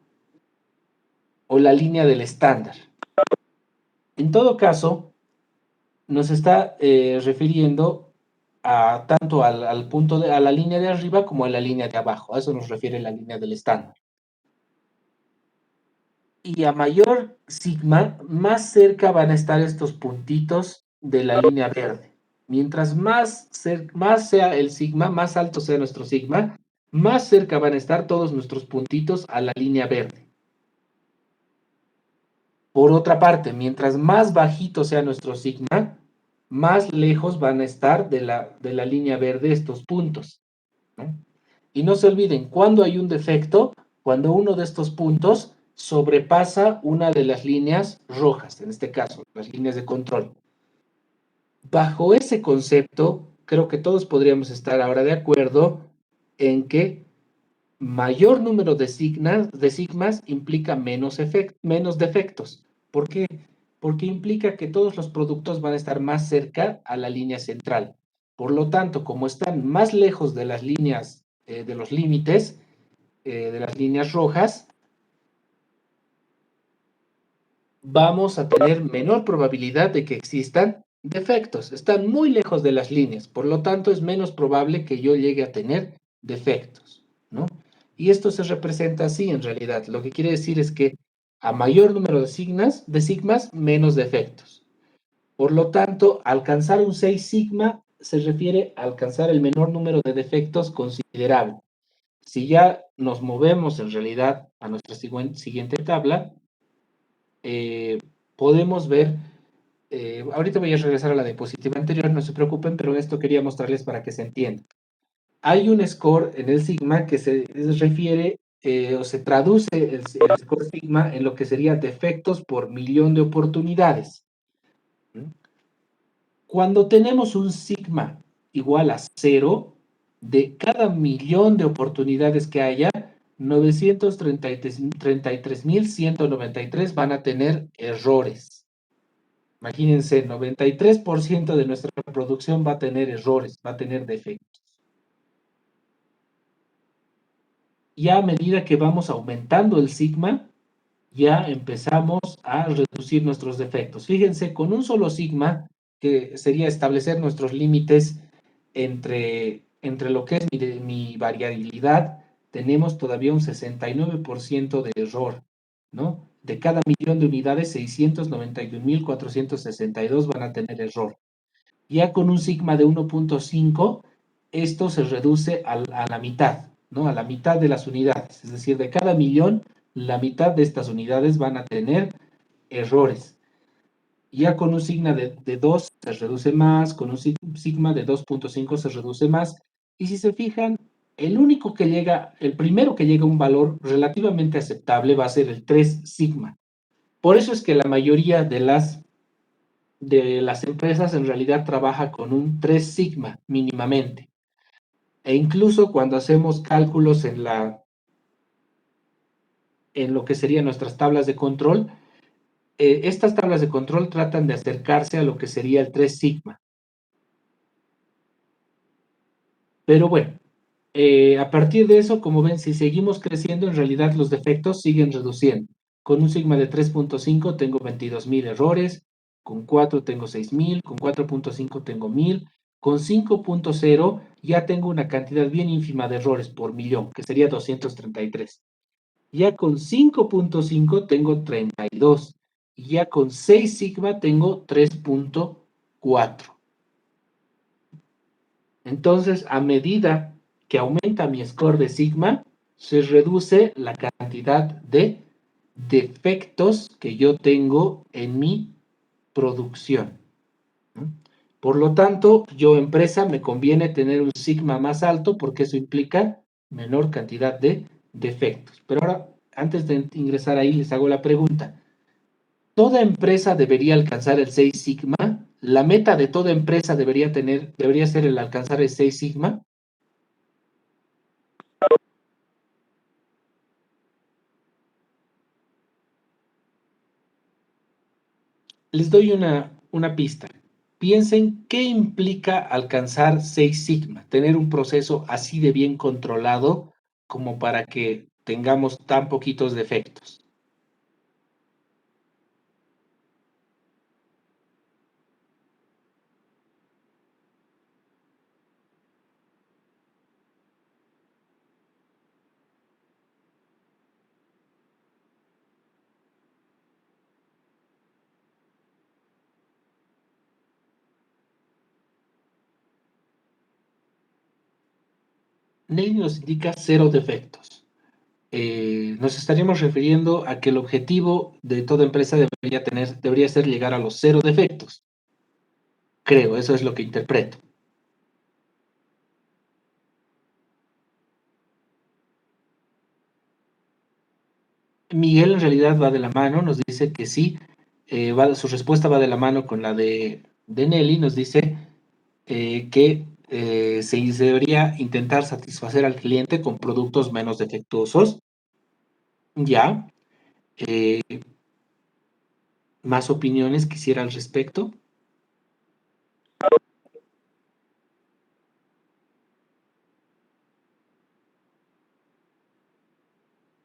O la línea del estándar. En todo caso, nos está refiriendo tanto al punto a la línea de arriba como a la línea de abajo. A eso nos refiere la línea del estándar. Y a mayor sigma, más cerca van a estar estos puntitos de la línea verde. Mientras más sea el sigma, más alto sea nuestro sigma, más cerca van a estar todos nuestros puntitos a la línea verde. Por otra parte, mientras más bajito sea nuestro sigma, más lejos van a estar de la línea verde estos puntos, ¿no? Y no se olviden, cuando hay un defecto, cuando uno de estos puntos sobrepasa una de las líneas rojas, en este caso, las líneas de control. Bajo ese concepto, creo que todos podríamos estar ahora de acuerdo en que mayor número de sigmas implica menos defectos. ¿Por qué? Porque implica que todos los productos van a estar más cerca a la línea central. Por lo tanto, como están más lejos de las líneas, de los límites, de las líneas rojas, vamos a tener menor probabilidad de que existan defectos. Están muy lejos de las líneas, por lo tanto es menos probable que yo llegue a tener defectos, ¿no? Y esto se representa así en realidad. Lo que quiere decir es que a mayor número de sigmas, menos defectos. Por lo tanto, alcanzar un 6 sigma se refiere a alcanzar el menor número de defectos considerable. Si ya nos movemos en realidad a nuestra siguiente tabla, eh, podemos ver, ahorita voy a regresar a la diapositiva anterior, no se preocupen, pero esto quería mostrarles para que se entienda. Hay un score en el sigma que se refiere o se traduce el score sigma en lo que sería defectos por millón de oportunidades. Cuando tenemos un sigma igual a 0, de cada millón de oportunidades que haya, 933.193 van a tener errores. Imagínense, 93% de nuestra producción va a tener errores, va a tener defectos. Ya a medida que vamos aumentando el sigma, ya empezamos a reducir nuestros defectos. Fíjense, con un solo sigma, que sería establecer nuestros límites entre lo que es mi variabilidad, tenemos todavía un 69% de error, ¿no? De cada millón de unidades, 691.462 van a tener error. Ya con un sigma de 1.5, esto se reduce a la mitad, ¿no? A la mitad de las unidades. Es decir, de cada millón, la mitad de estas unidades van a tener errores. Ya con un sigma de 2 se reduce más, con un sigma de 2.5 se reduce más. Y si se fijan, el primero que llega a un valor relativamente aceptable va a ser el 3 sigma. Por eso es que la mayoría de las empresas en realidad trabaja con un 3 sigma mínimamente. E incluso cuando hacemos cálculos en lo que serían nuestras tablas de control, estas tablas de control tratan de acercarse a lo que sería el 3 sigma. Pero bueno, a partir de eso, como ven, si seguimos creciendo, en realidad los defectos siguen reduciendo. Con un sigma de 3.5 tengo 22.000 errores, con 4 tengo 6.000, con 4.5 tengo 1.000, con 5.0 ya tengo una cantidad bien ínfima de errores por millón, que sería 233. Ya con 5.5 tengo 32. Y ya con 6 sigma tengo 3.4. Entonces, a medida que aumenta mi score de sigma, se reduce la cantidad de defectos que yo tengo en mi producción. Por lo tanto, yo empresa me conviene tener un sigma más alto porque eso implica menor cantidad de defectos. Pero ahora, antes de ingresar ahí, les hago la pregunta. ¿Toda empresa debería alcanzar el 6 sigma? ¿La meta de toda empresa debería ser el alcanzar el 6 sigma? Les doy una pista. Piensen qué implica alcanzar 6 sigma, tener un proceso así de bien controlado como para que tengamos tan poquitos defectos. Nelly nos indica cero defectos. Nos estaríamos refiriendo a que el objetivo de toda empresa debería ser llegar a los cero defectos. Creo, eso es lo que interpreto. Miguel en realidad va de la mano, nos dice que sí, su respuesta va de la mano con la de Nelly, nos dice que se debería intentar satisfacer al cliente con productos menos defectuosos. Ya, eh, más opiniones quisiera al respecto.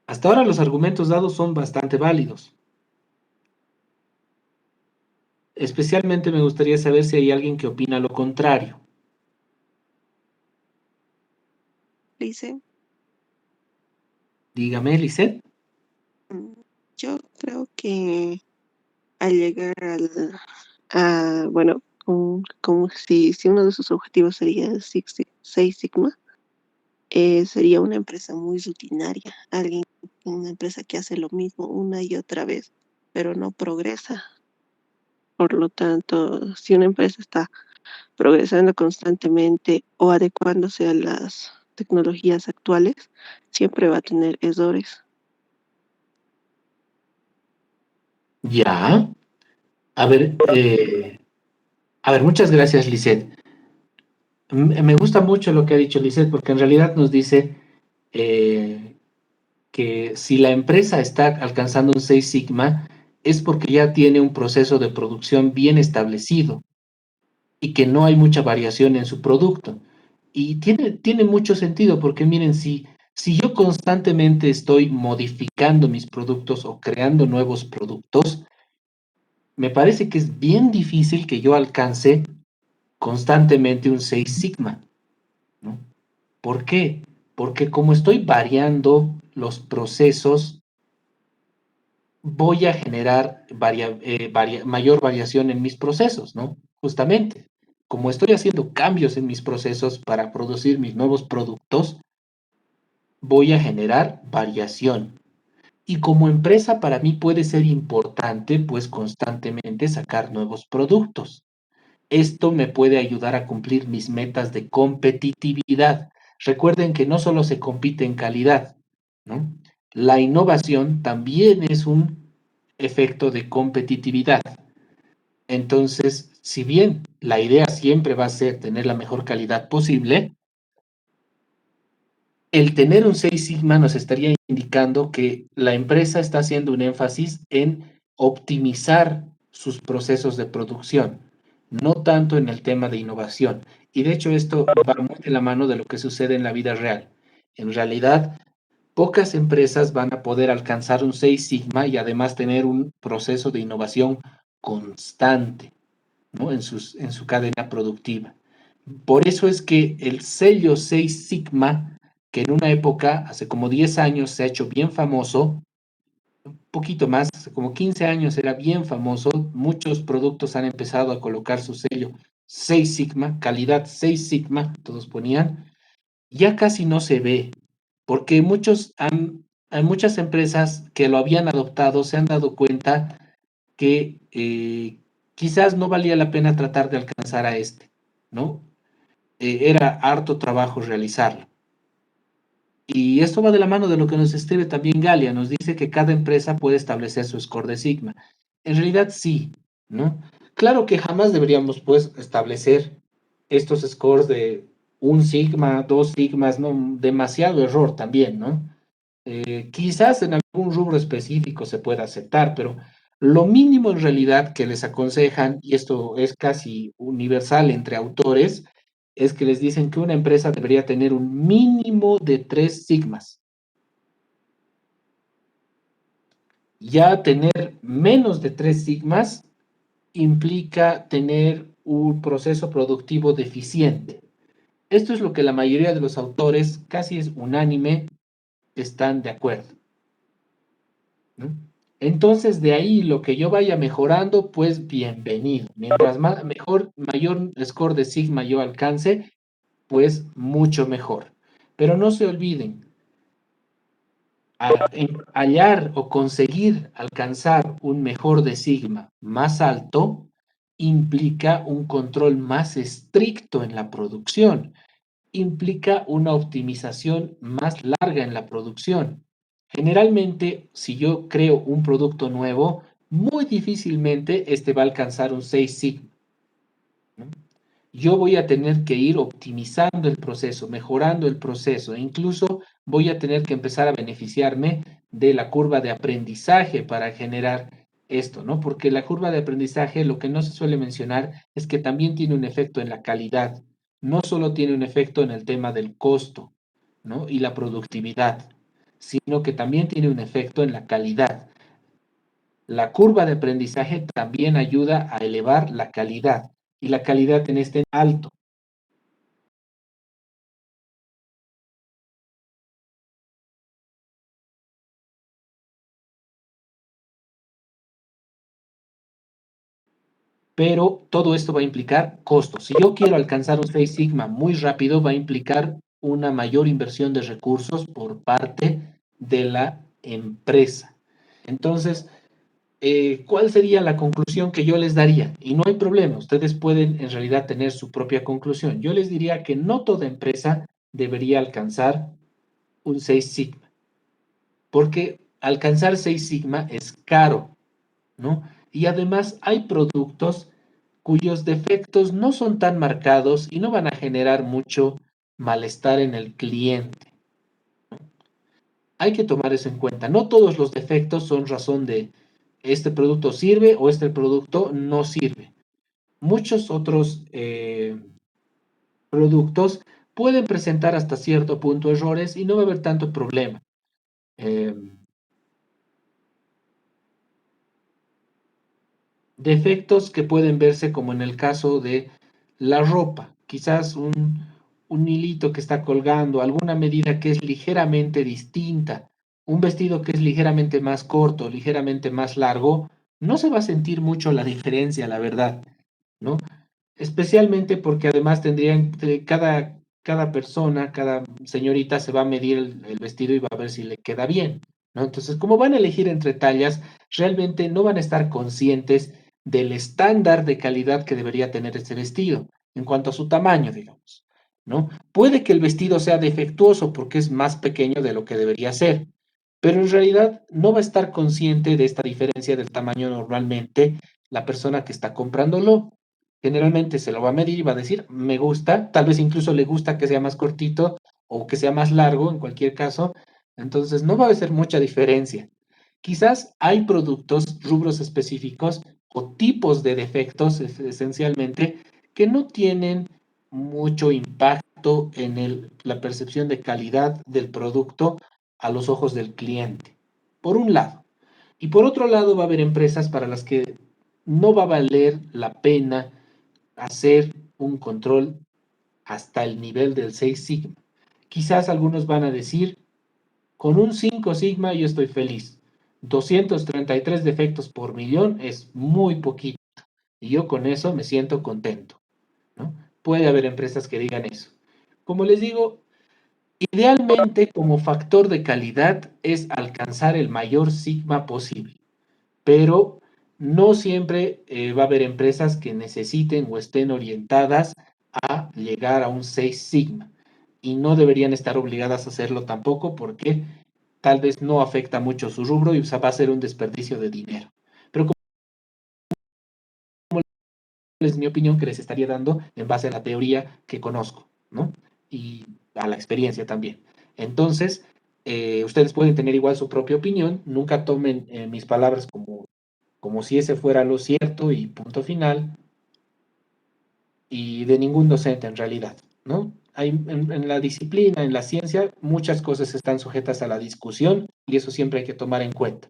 Hasta ahora los argumentos dados son bastante válidos. Especialmente me gustaría saber si hay alguien que opina lo contrario. Dice, Dígame, Lisette. yo creo que al llegar bueno, como si uno de sus objetivos sería el Seis Sigma, sería una empresa muy rutinaria, una empresa que hace lo mismo una y otra vez, pero no progresa. Por lo tanto, si una empresa está progresando constantemente o adecuándose a las tecnologías actuales, siempre va a tener errores. Ya. A ver, muchas gracias, Lisette. Me gusta mucho lo que ha dicho Lisette, porque en realidad nos dice eh, que si la empresa está alcanzando un 6 sigma, es porque ya tiene un proceso de producción bien establecido y que no hay mucha variación en su producto. Y tiene mucho sentido, porque miren, si yo constantemente estoy modificando mis productos o creando nuevos productos, me parece que es bien difícil que yo alcance constantemente un 6 sigma, ¿no? ¿Por qué? Porque como estoy variando los procesos, voy a generar mayor variación en mis procesos, ¿no? Justamente, como estoy haciendo cambios en mis procesos para producir mis nuevos productos, voy a generar variación. Y como empresa para mí puede ser importante, pues constantemente sacar nuevos productos. Esto me puede ayudar a cumplir mis metas de competitividad. Recuerden que no solo se compite en calidad, ¿no? La innovación también es un efecto de competitividad. Entonces, si bien la idea siempre va a ser tener la mejor calidad posible, el tener un 6 sigma nos estaría indicando que la empresa está haciendo un énfasis en optimizar sus procesos de producción, no tanto en el tema de innovación. Y de hecho esto va muy de la mano de lo que sucede en la vida real. En realidad, pocas empresas van a poder alcanzar un 6 sigma y además tener un proceso de innovación constante, ¿no? En su cadena productiva. Por eso es que el sello 6 Sigma, que en una época, hace como 10 años, se ha hecho bien famoso, un poquito más, hace como 15 años era bien famoso, muchos productos han empezado a colocar su sello 6 Sigma, calidad 6 Sigma, todos ponían, ya casi no se ve, porque hay muchas empresas que lo habían adoptado, se han dado cuenta que quizás no valía la pena tratar de alcanzar a este, ¿no? Era harto trabajo realizarlo. Y esto va de la mano de lo que nos escribe también Galia, nos dice que cada empresa puede establecer su score de Sigma. En realidad sí, ¿no? Claro que jamás deberíamos pues establecer estos scores de un sigma, dos sigmas, ¿no? Demasiado error también, ¿no? Quizás en algún rubro específico se pueda aceptar, pero lo mínimo en realidad que les aconsejan, y esto es casi universal entre autores, es que les dicen que una empresa debería tener un mínimo de 3 sigmas. Ya tener menos de 3 sigmas implica tener un proceso productivo deficiente. Esto es lo que la mayoría de los autores, casi es unánime, están de acuerdo, ¿no? Entonces, de ahí lo que yo vaya mejorando, pues bienvenido. Mientras mayor score de sigma yo alcance, pues mucho mejor. Pero no se olviden, hallar o conseguir alcanzar un mejor de sigma más alto implica un control más estricto en la producción, implica una optimización más larga en la producción. Generalmente, si yo creo un producto nuevo, muy difícilmente este va a alcanzar un 6 sigma, ¿no? Yo voy a tener que ir optimizando el proceso, mejorando el proceso, e incluso voy a tener que empezar a beneficiarme de la curva de aprendizaje para generar esto, ¿no? Porque la curva de aprendizaje, lo que no se suele mencionar es que también tiene un efecto en la calidad, no solo tiene un efecto en el tema del costo, ¿no? Y la productividad, sino que también tiene un efecto en la calidad. La curva de aprendizaje también ayuda a elevar la calidad y la calidad en este alto. Pero todo esto va a implicar costos. Si yo quiero alcanzar un 6 sigma muy rápido, va a implicar una mayor inversión de recursos por parte de la empresa. Entonces, ¿cuál sería la conclusión que yo les daría? Y no hay problema, ustedes pueden en realidad tener su propia conclusión. Yo les diría que no toda empresa debería alcanzar un 6 sigma, porque alcanzar 6 sigma es caro, ¿no? Y además hay productos cuyos defectos no son tan marcados y no van a generar mucho malestar en el cliente. Hay que tomar eso en cuenta. No todos los defectos son razón de este producto sirve o este producto no sirve. Muchos otros productos pueden presentar hasta cierto punto errores y no va a haber tanto problema. Eh, Defectos que pueden verse como en el caso de la ropa, quizás un hilito que está colgando, alguna medida que es ligeramente distinta, un vestido que es ligeramente más corto, ligeramente más largo, no se va a sentir mucho la diferencia, la verdad, ¿no? Especialmente porque además tendrían, cada persona, cada señorita se va a medir el vestido y va a ver si le queda bien, ¿no? Entonces, como van a elegir entre tallas, realmente no van a estar conscientes del estándar de calidad que debería tener ese vestido en cuanto a su tamaño, digamos, ¿no? Puede que el vestido sea defectuoso porque es más pequeño de lo que debería ser, pero en realidad no va a estar consciente de esta diferencia del tamaño normalmente la persona que está comprándolo. Generalmente se lo va a medir y va a decir, me gusta, tal vez incluso le gusta que sea más cortito o que sea más largo, en cualquier caso. Entonces no va a ser mucha diferencia. Quizás hay productos, rubros específicos o tipos de defectos esencialmente que no tienen mucho impacto en la percepción de calidad del producto a los ojos del cliente, por un lado. Y por otro lado va a haber empresas para las que no va a valer la pena hacer un control hasta el nivel del 6 sigma. Quizás algunos van a decir, con un 5 sigma yo estoy feliz. 233 defectos por millón es muy poquito. Y yo con eso me siento contento, ¿no? Puede haber empresas que digan eso. Como les digo, idealmente como factor de calidad es alcanzar el mayor sigma posible, pero no siempre va a haber empresas que necesiten o estén orientadas a llegar a un 6 sigma y no deberían estar obligadas a hacerlo tampoco porque tal vez no afecta mucho su rubro y va a ser un desperdicio de dinero. Pero como es mi opinión que les estaría dando en base a la teoría que conozco, ¿no? Y a la experiencia también. Entonces, ustedes pueden tener igual su propia opinión, nunca tomen mis palabras como si ese fuera lo cierto y punto final, y de ningún docente en realidad, ¿no? Hay, en la disciplina, en la ciencia, muchas cosas están sujetas a la discusión y eso siempre hay que tomar en cuenta.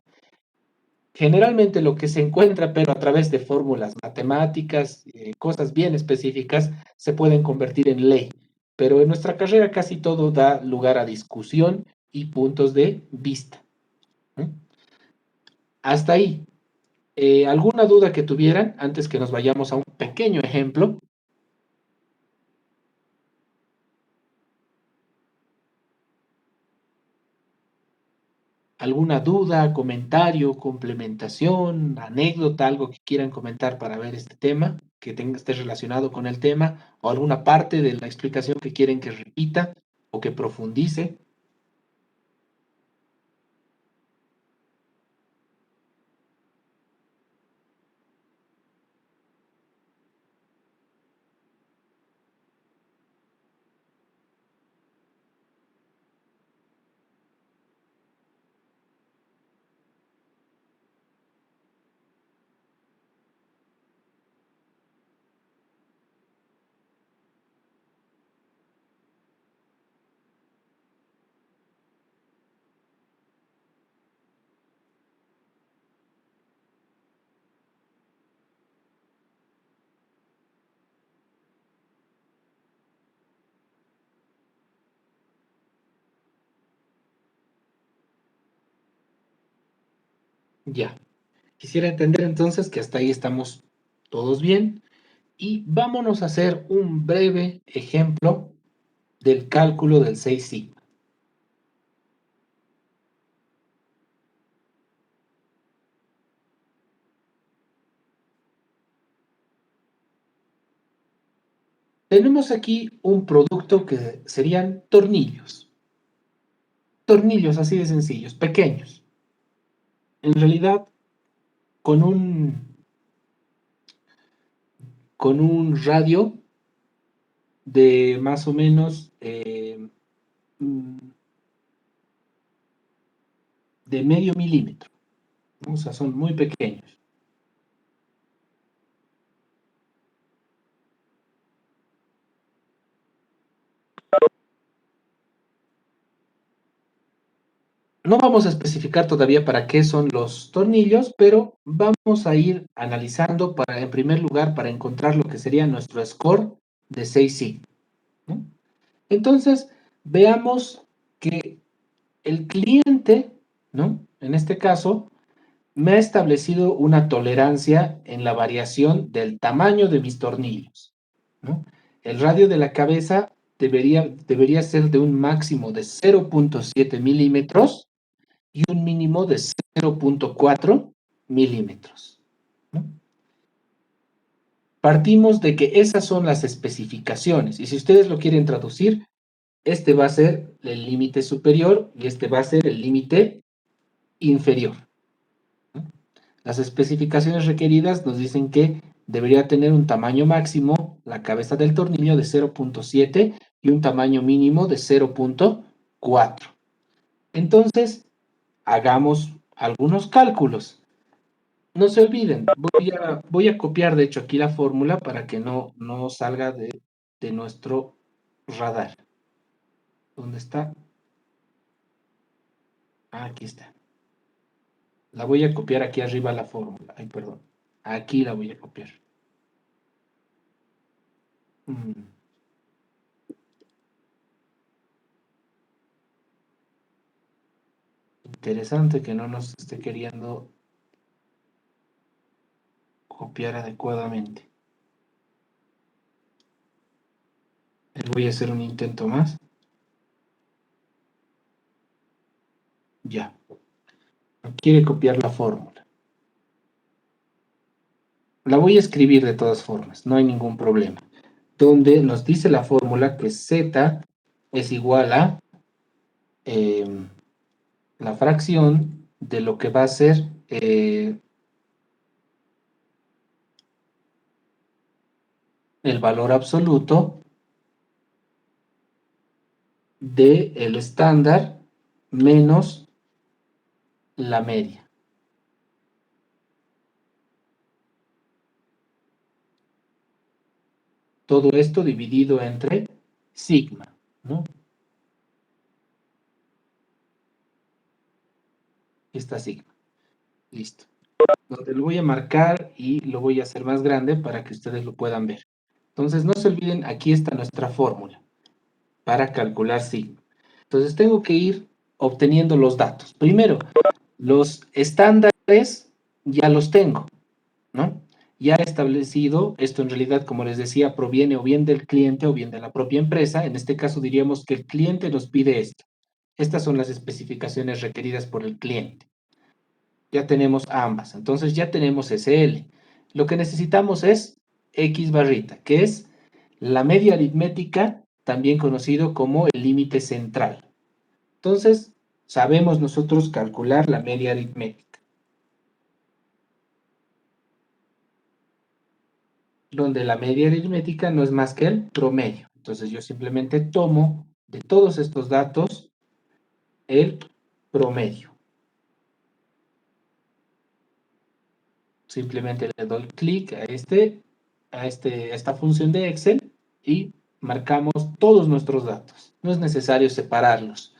Generalmente lo que se encuentra, pero a través de fórmulas matemáticas, cosas bien específicas, se pueden convertir en ley. Pero en nuestra carrera casi todo da lugar a discusión y puntos de vista, ¿no? Hasta ahí. ¿Alguna duda que tuvieran antes que nos vayamos a un pequeño ejemplo? ¿Alguna duda, comentario, complementación, anécdota, algo que quieran comentar para ver este tema, que esté relacionado con el tema, o alguna parte de la explicación que quieren que repita o que profundice? Ya. Quisiera entender entonces que hasta ahí estamos todos bien y vámonos a hacer un breve ejemplo del cálculo del 6 sigma. Tenemos aquí un producto que serían tornillos. Tornillos así de sencillos, pequeños. En realidad, con un radio de más o menos de medio milímetro, ¿no? O sea, son muy pequeños. No vamos a especificar todavía para qué son los tornillos, pero vamos a ir analizando para, en primer lugar, para encontrar lo que sería nuestro score de 6 sigma, ¿no? Entonces, veamos que el cliente, ¿no? En este caso, me ha establecido una tolerancia en la variación del tamaño de mis tornillos, ¿no? El radio de la cabeza debería ser de un máximo de 0.7 milímetros y un mínimo de 0.4 milímetros, ¿no? Partimos de que esas son las especificaciones y si ustedes lo quieren traducir, este va a ser el límite superior y este va a ser el límite inferior, ¿no? Las especificaciones requeridas nos dicen que debería tener un tamaño máximo, la cabeza del tornillo, de 0.7 y un tamaño mínimo de 0.4. Entonces, hagamos algunos cálculos. No se olviden, voy a copiar de hecho aquí la fórmula para que no salga de nuestro radar. ¿Dónde está? Ah, aquí está. La voy a copiar aquí arriba la fórmula. Ay, perdón. Aquí la voy a copiar. Mm, Interesante que no nos esté queriendo copiar adecuadamente. Voy a hacer un intento más. Ya. No quiere copiar la fórmula. La voy a escribir de todas formas, no hay ningún problema. Donde nos dice la fórmula que Z es igual a la fracción de lo que va a ser el valor absoluto del estándar menos la media. Todo esto dividido entre sigma, ¿no? Esta sigma. Listo. Donde lo voy a marcar y lo voy a hacer más grande para que ustedes lo puedan ver. Entonces, no se olviden, aquí está nuestra fórmula para calcular sigma. Entonces, tengo que ir obteniendo los datos. Primero, los estándares ya los tengo, ¿no? Ya he establecido, esto en realidad, como les decía, proviene o bien del cliente o bien de la propia empresa. En este caso diríamos que el cliente nos pide esto. Estas son las especificaciones requeridas por el cliente. Ya tenemos ambas, entonces ya tenemos SL. Lo que necesitamos es X barrita, que es la media aritmética, también conocido como el límite central. Entonces, sabemos nosotros calcular la media aritmética, donde la media aritmética no es más que el promedio. Entonces, yo simplemente tomo de todos estos datos el promedio. Simplemente le doy clic a esta función de Excel y marcamos todos nuestros datos. No es necesario separarlos.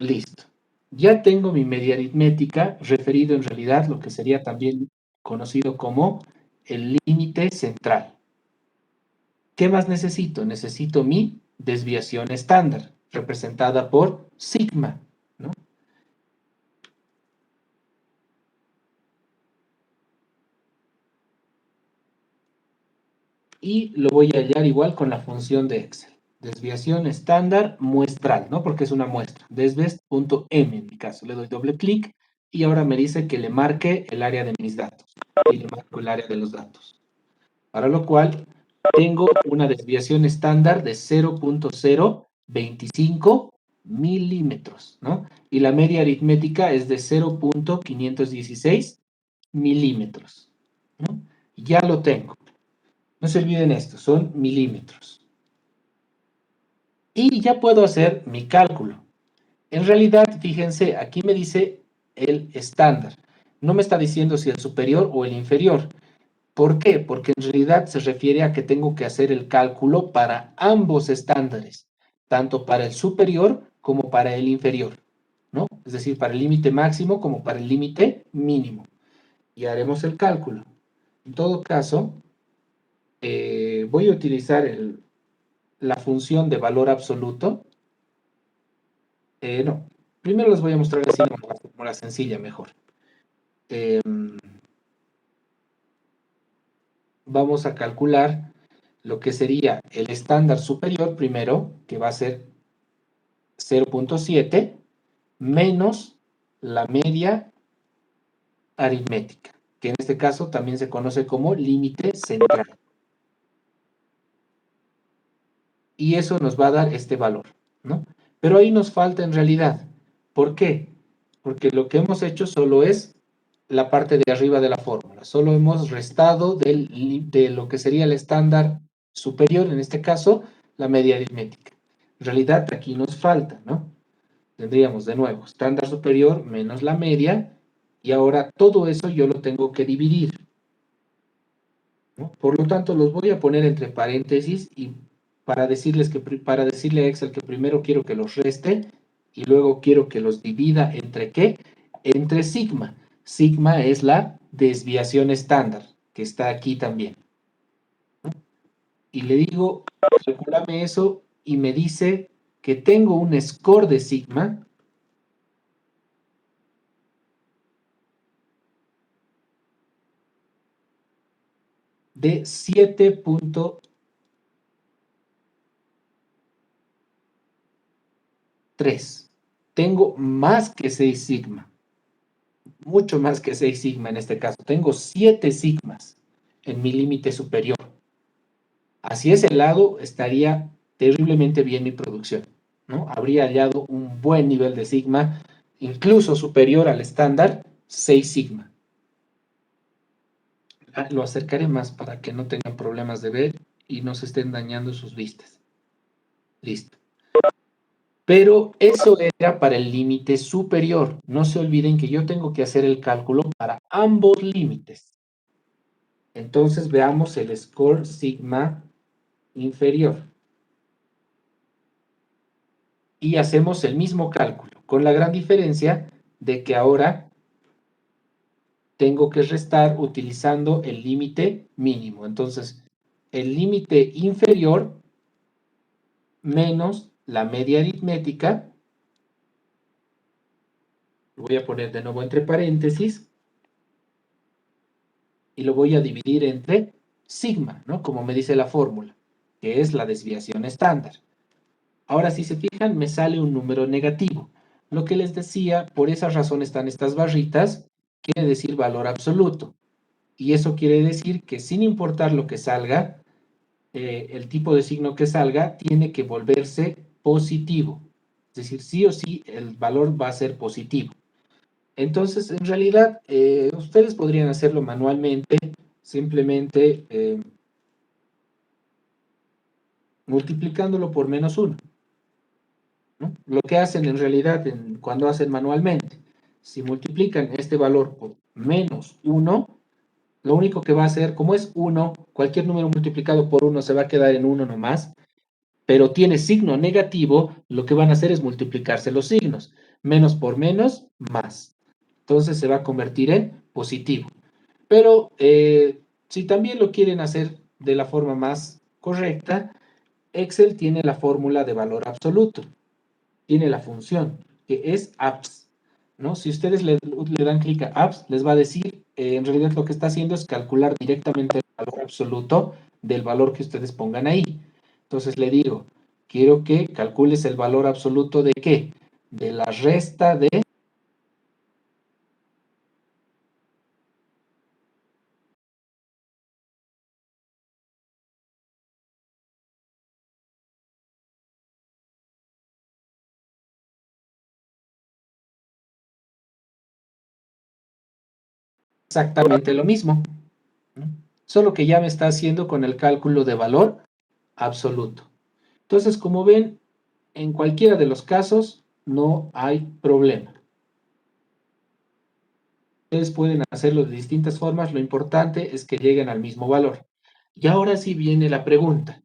Listo. Ya tengo mi media aritmética, referido en realidad lo que sería también conocido como el límite central. ¿Qué más necesito? Necesito mi desviación estándar, representada por sigma, ¿no? Y lo voy a hallar igual con la función de Excel. Desviación estándar muestral, ¿no? Porque es una muestra. Desves.m en mi caso. Le doy doble clic y ahora me dice que le marque el área de mis datos. Y le marco el área de los datos. Para lo cual tengo una desviación estándar de 0.025 milímetros, ¿no? Y la media aritmética es de 0.516 milímetros, ¿no? Ya lo tengo. No se olviden esto, son milímetros. Y ya puedo hacer mi cálculo. En realidad, fíjense, aquí me dice el estándar. No me está diciendo si el superior o el inferior. ¿Por qué? Porque en realidad se refiere a que tengo que hacer el cálculo para ambos estándares, tanto para el superior como para el inferior, ¿no? Es decir, para el límite máximo como para el límite mínimo. Y haremos el cálculo. En todo caso, voy a utilizar la función de valor absoluto. No, primero les voy a mostrar así como la sencilla mejor. Eh, Vamos a calcular lo que sería el estándar superior primero, que va a ser 0.7 menos la media aritmética, que en este caso también se conoce como límite central. Y eso nos va a dar este valor, ¿no? Pero ahí nos falta en realidad. ¿Por qué? Porque lo que hemos hecho solo es la parte de arriba de la fórmula. Solo hemos restado de lo que sería el estándar superior, en este caso, la media aritmética. En realidad aquí nos falta, ¿no? Tendríamos de nuevo estándar superior menos la media, y ahora todo eso yo lo tengo que dividir, ¿no? Por lo tanto, los voy a poner entre paréntesis y para decirle a Excel que primero quiero que los reste y luego quiero que los divida entre ¿qué? Entre sigma. Sigma es la desviación estándar, que está aquí también, ¿no? Y le digo, calculame eso, y me dice que tengo un score de sigma de 7.3. Tengo más que 6 sigma, mucho más que 6 sigma en este caso. Tengo 7 sigmas en mi límite superior. Hacia ese lado estaría terriblemente bien mi producción, ¿no? Habría hallado un buen nivel de sigma, incluso superior al estándar 6 sigma. Lo acercaré más para que no tengan problemas de ver y no se estén dañando sus vistas. Listo. Pero eso era para el límite superior. No se olviden que yo tengo que hacer el cálculo para ambos límites. Entonces veamos el score sigma inferior. Y hacemos el mismo cálculo, con la gran diferencia de que ahora tengo que restar utilizando el límite mínimo. Entonces, el límite inferior menos la media aritmética, lo voy a poner de nuevo entre paréntesis, y lo voy a dividir entre sigma, ¿no? Como me dice la fórmula, que es la desviación estándar. Ahora, si se fijan, me sale un número negativo. Lo que les decía, por esa razón están estas barritas, quiere decir valor absoluto. Y eso quiere decir que sin importar lo que salga, el tipo de signo que salga tiene que volverse positivo. Es decir, sí o sí el valor va a ser positivo. Entonces, en realidad, ustedes podrían hacerlo manualmente, simplemente multiplicándolo por -1, ¿no? Lo que hacen en realidad cuando hacen manualmente, si multiplican este valor por -1, lo único que va a hacer, como es 1, cualquier número multiplicado por 1 se va a quedar en 1 nomás, pero tiene signo negativo, lo que van a hacer es multiplicarse los signos. Menos por menos, más. Entonces se va a convertir en positivo. Pero si también lo quieren hacer de la forma más correcta, Excel tiene la fórmula de valor absoluto. Tiene la función, que es apps, ¿no? Si ustedes le dan clic a apps, les va a decir, en realidad lo que está haciendo es calcular directamente el valor absoluto del valor que ustedes pongan ahí. Entonces le digo, quiero que calcules el valor absoluto ¿de qué? De la resta de exactamente lo mismo, ¿no? Solo que ya me está haciendo con el cálculo de valor absoluto. Entonces, como ven, en cualquiera de los casos no hay problema. Ustedes pueden hacerlo de distintas formas, lo importante es que lleguen al mismo valor. Y ahora sí viene la pregunta.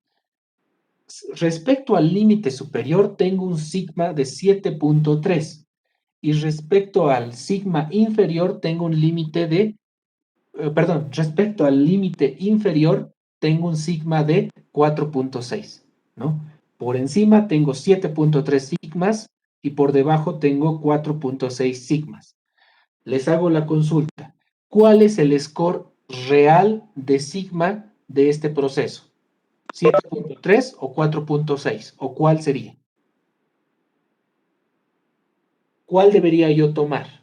Respecto al límite superior, tengo un sigma de 7.3 y respecto al sigma inferior, tengo un límite de, perdón, respecto al límite inferior, tengo un sigma de 4.6, ¿no? Por encima tengo 7.3 sigmas y por debajo tengo 4.6 sigmas. Les hago la consulta. ¿Cuál es el score real de sigma de este proceso? ¿7.3 o 4.6? ¿O cuál sería? ¿Cuál debería yo tomar?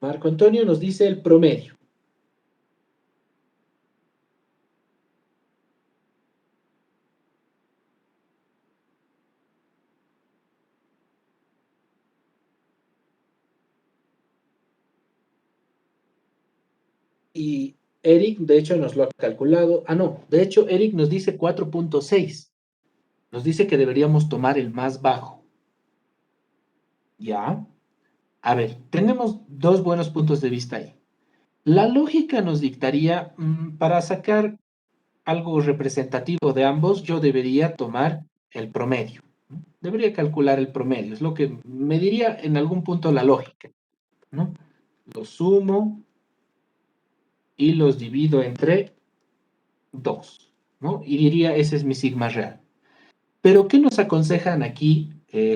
Marco Antonio nos dice el promedio. Y Eric, de hecho, nos lo ha calculado. Ah, no, de hecho, Eric nos dice 4.6. Nos dice que deberíamos tomar el más bajo. ¿Ya? A ver, tenemos dos buenos puntos de vista ahí. La lógica nos dictaría, para sacar algo representativo de ambos, yo debería tomar el promedio, ¿no? Debería calcular el promedio, es lo que me diría en algún punto la lógica, ¿no? Lo sumo y los divido entre 2, ¿no? Y diría, ese es mi sigma real. Pero, ¿qué nos aconsejan aquí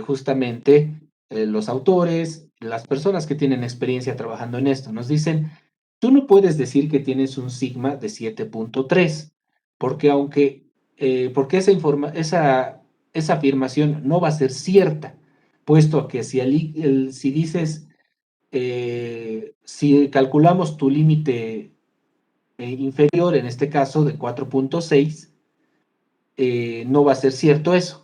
justamente los autores, las personas que tienen experiencia trabajando en esto? Nos dicen, tú no puedes decir que tienes un sigma de 7.3, porque porque esa afirmación no va a ser cierta, puesto que si dices, si calculamos tu límite inferior, en este caso de 4.6, no va a ser cierto eso.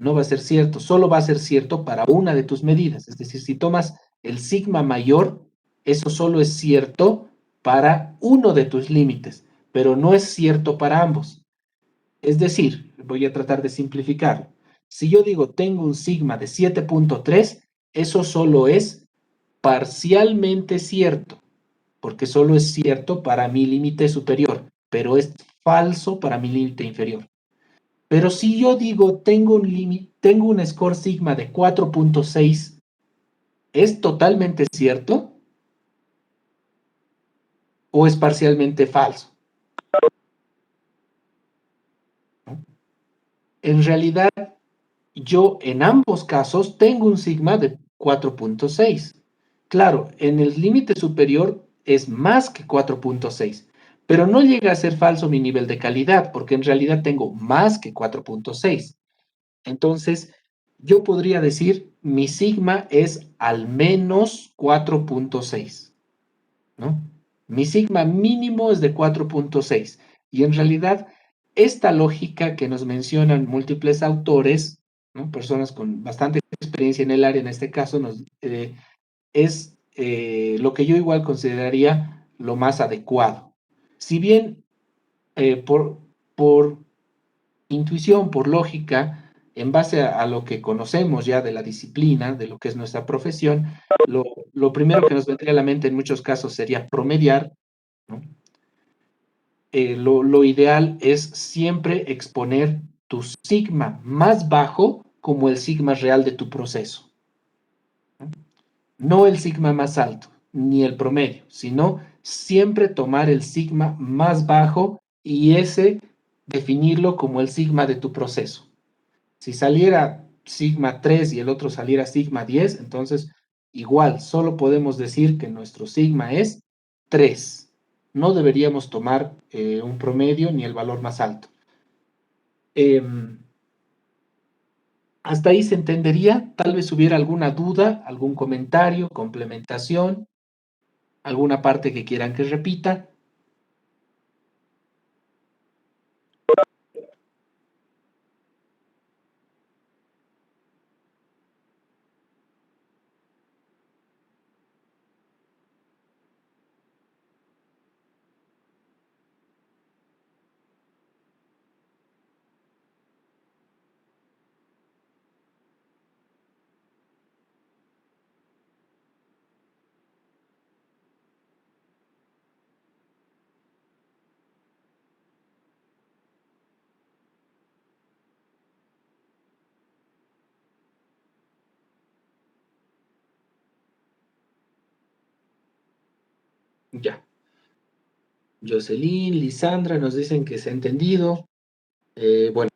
No va a ser cierto, solo va a ser cierto para una de tus medidas. Es decir, si tomas el sigma mayor, eso solo es cierto para uno de tus límites, pero no es cierto para ambos. Es decir, voy a tratar de simplificar. Si yo digo tengo un sigma de 7.3, eso solo es parcialmente cierto, porque solo es cierto para mi límite superior, pero es falso para mi límite inferior. Pero si yo digo tengo un score sigma de 4.6, ¿es totalmente cierto o es parcialmente falso? en realidad yo en ambos casos tengo un sigma de 4.6. Claro, en el límite superior es más que 4.6, pero no llega a ser falso mi nivel de calidad, porque en realidad tengo más que 4.6. Entonces, yo podría decir mi sigma es al menos 4.6, ¿no? Mi sigma mínimo es de 4.6. Y en realidad, esta lógica que nos mencionan múltiples autores, ¿no? Personas con bastante experiencia en el área, en este caso, es lo que yo igual consideraría lo más adecuado. Si bien por intuición, por lógica, en base a lo que conocemos ya de la disciplina, de lo que es nuestra profesión, lo primero que nos vendría a la mente en muchos casos sería promediar, ¿no? Lo ideal es siempre exponer tu sigma más bajo como el sigma real de tu proceso, ¿no? No el sigma más alto, ni el promedio, sino siempre tomar el sigma más bajo y ese definirlo como el sigma de tu proceso. Si saliera sigma 3 y el otro saliera sigma 10, entonces igual, solo podemos decir que nuestro sigma es 3. No deberíamos tomar un promedio ni el valor más alto. Eh, Hasta ahí se entendería. Tal vez hubiera alguna duda, algún comentario, complementación, alguna parte que quieran que repita. Ya. Jocelyn, Lisandra nos dicen que se ha entendido. Bueno,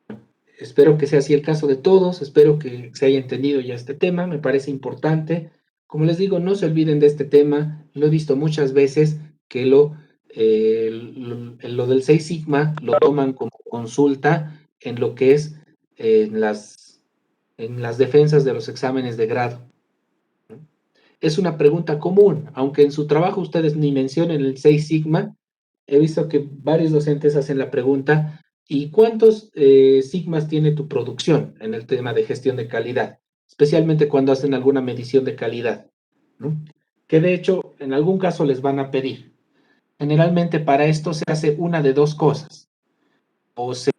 espero que sea así el caso de todos, espero que se haya entendido ya este tema, me parece importante. Como les digo, no se olviden de este tema, lo he visto muchas veces que lo del 6 Sigma lo toman como consulta en lo que es en las defensas de los exámenes de grado, ¿no? Es una pregunta común, aunque en su trabajo ustedes ni mencionen el 6 Sigma, he visto que varios docentes hacen la pregunta, ¿y cuántos sigmas tiene tu producción en el tema de gestión de calidad? Especialmente cuando hacen alguna medición de calidad, ¿no? Que de hecho en algún caso les van a pedir. Generalmente para esto se hace una de dos cosas. O se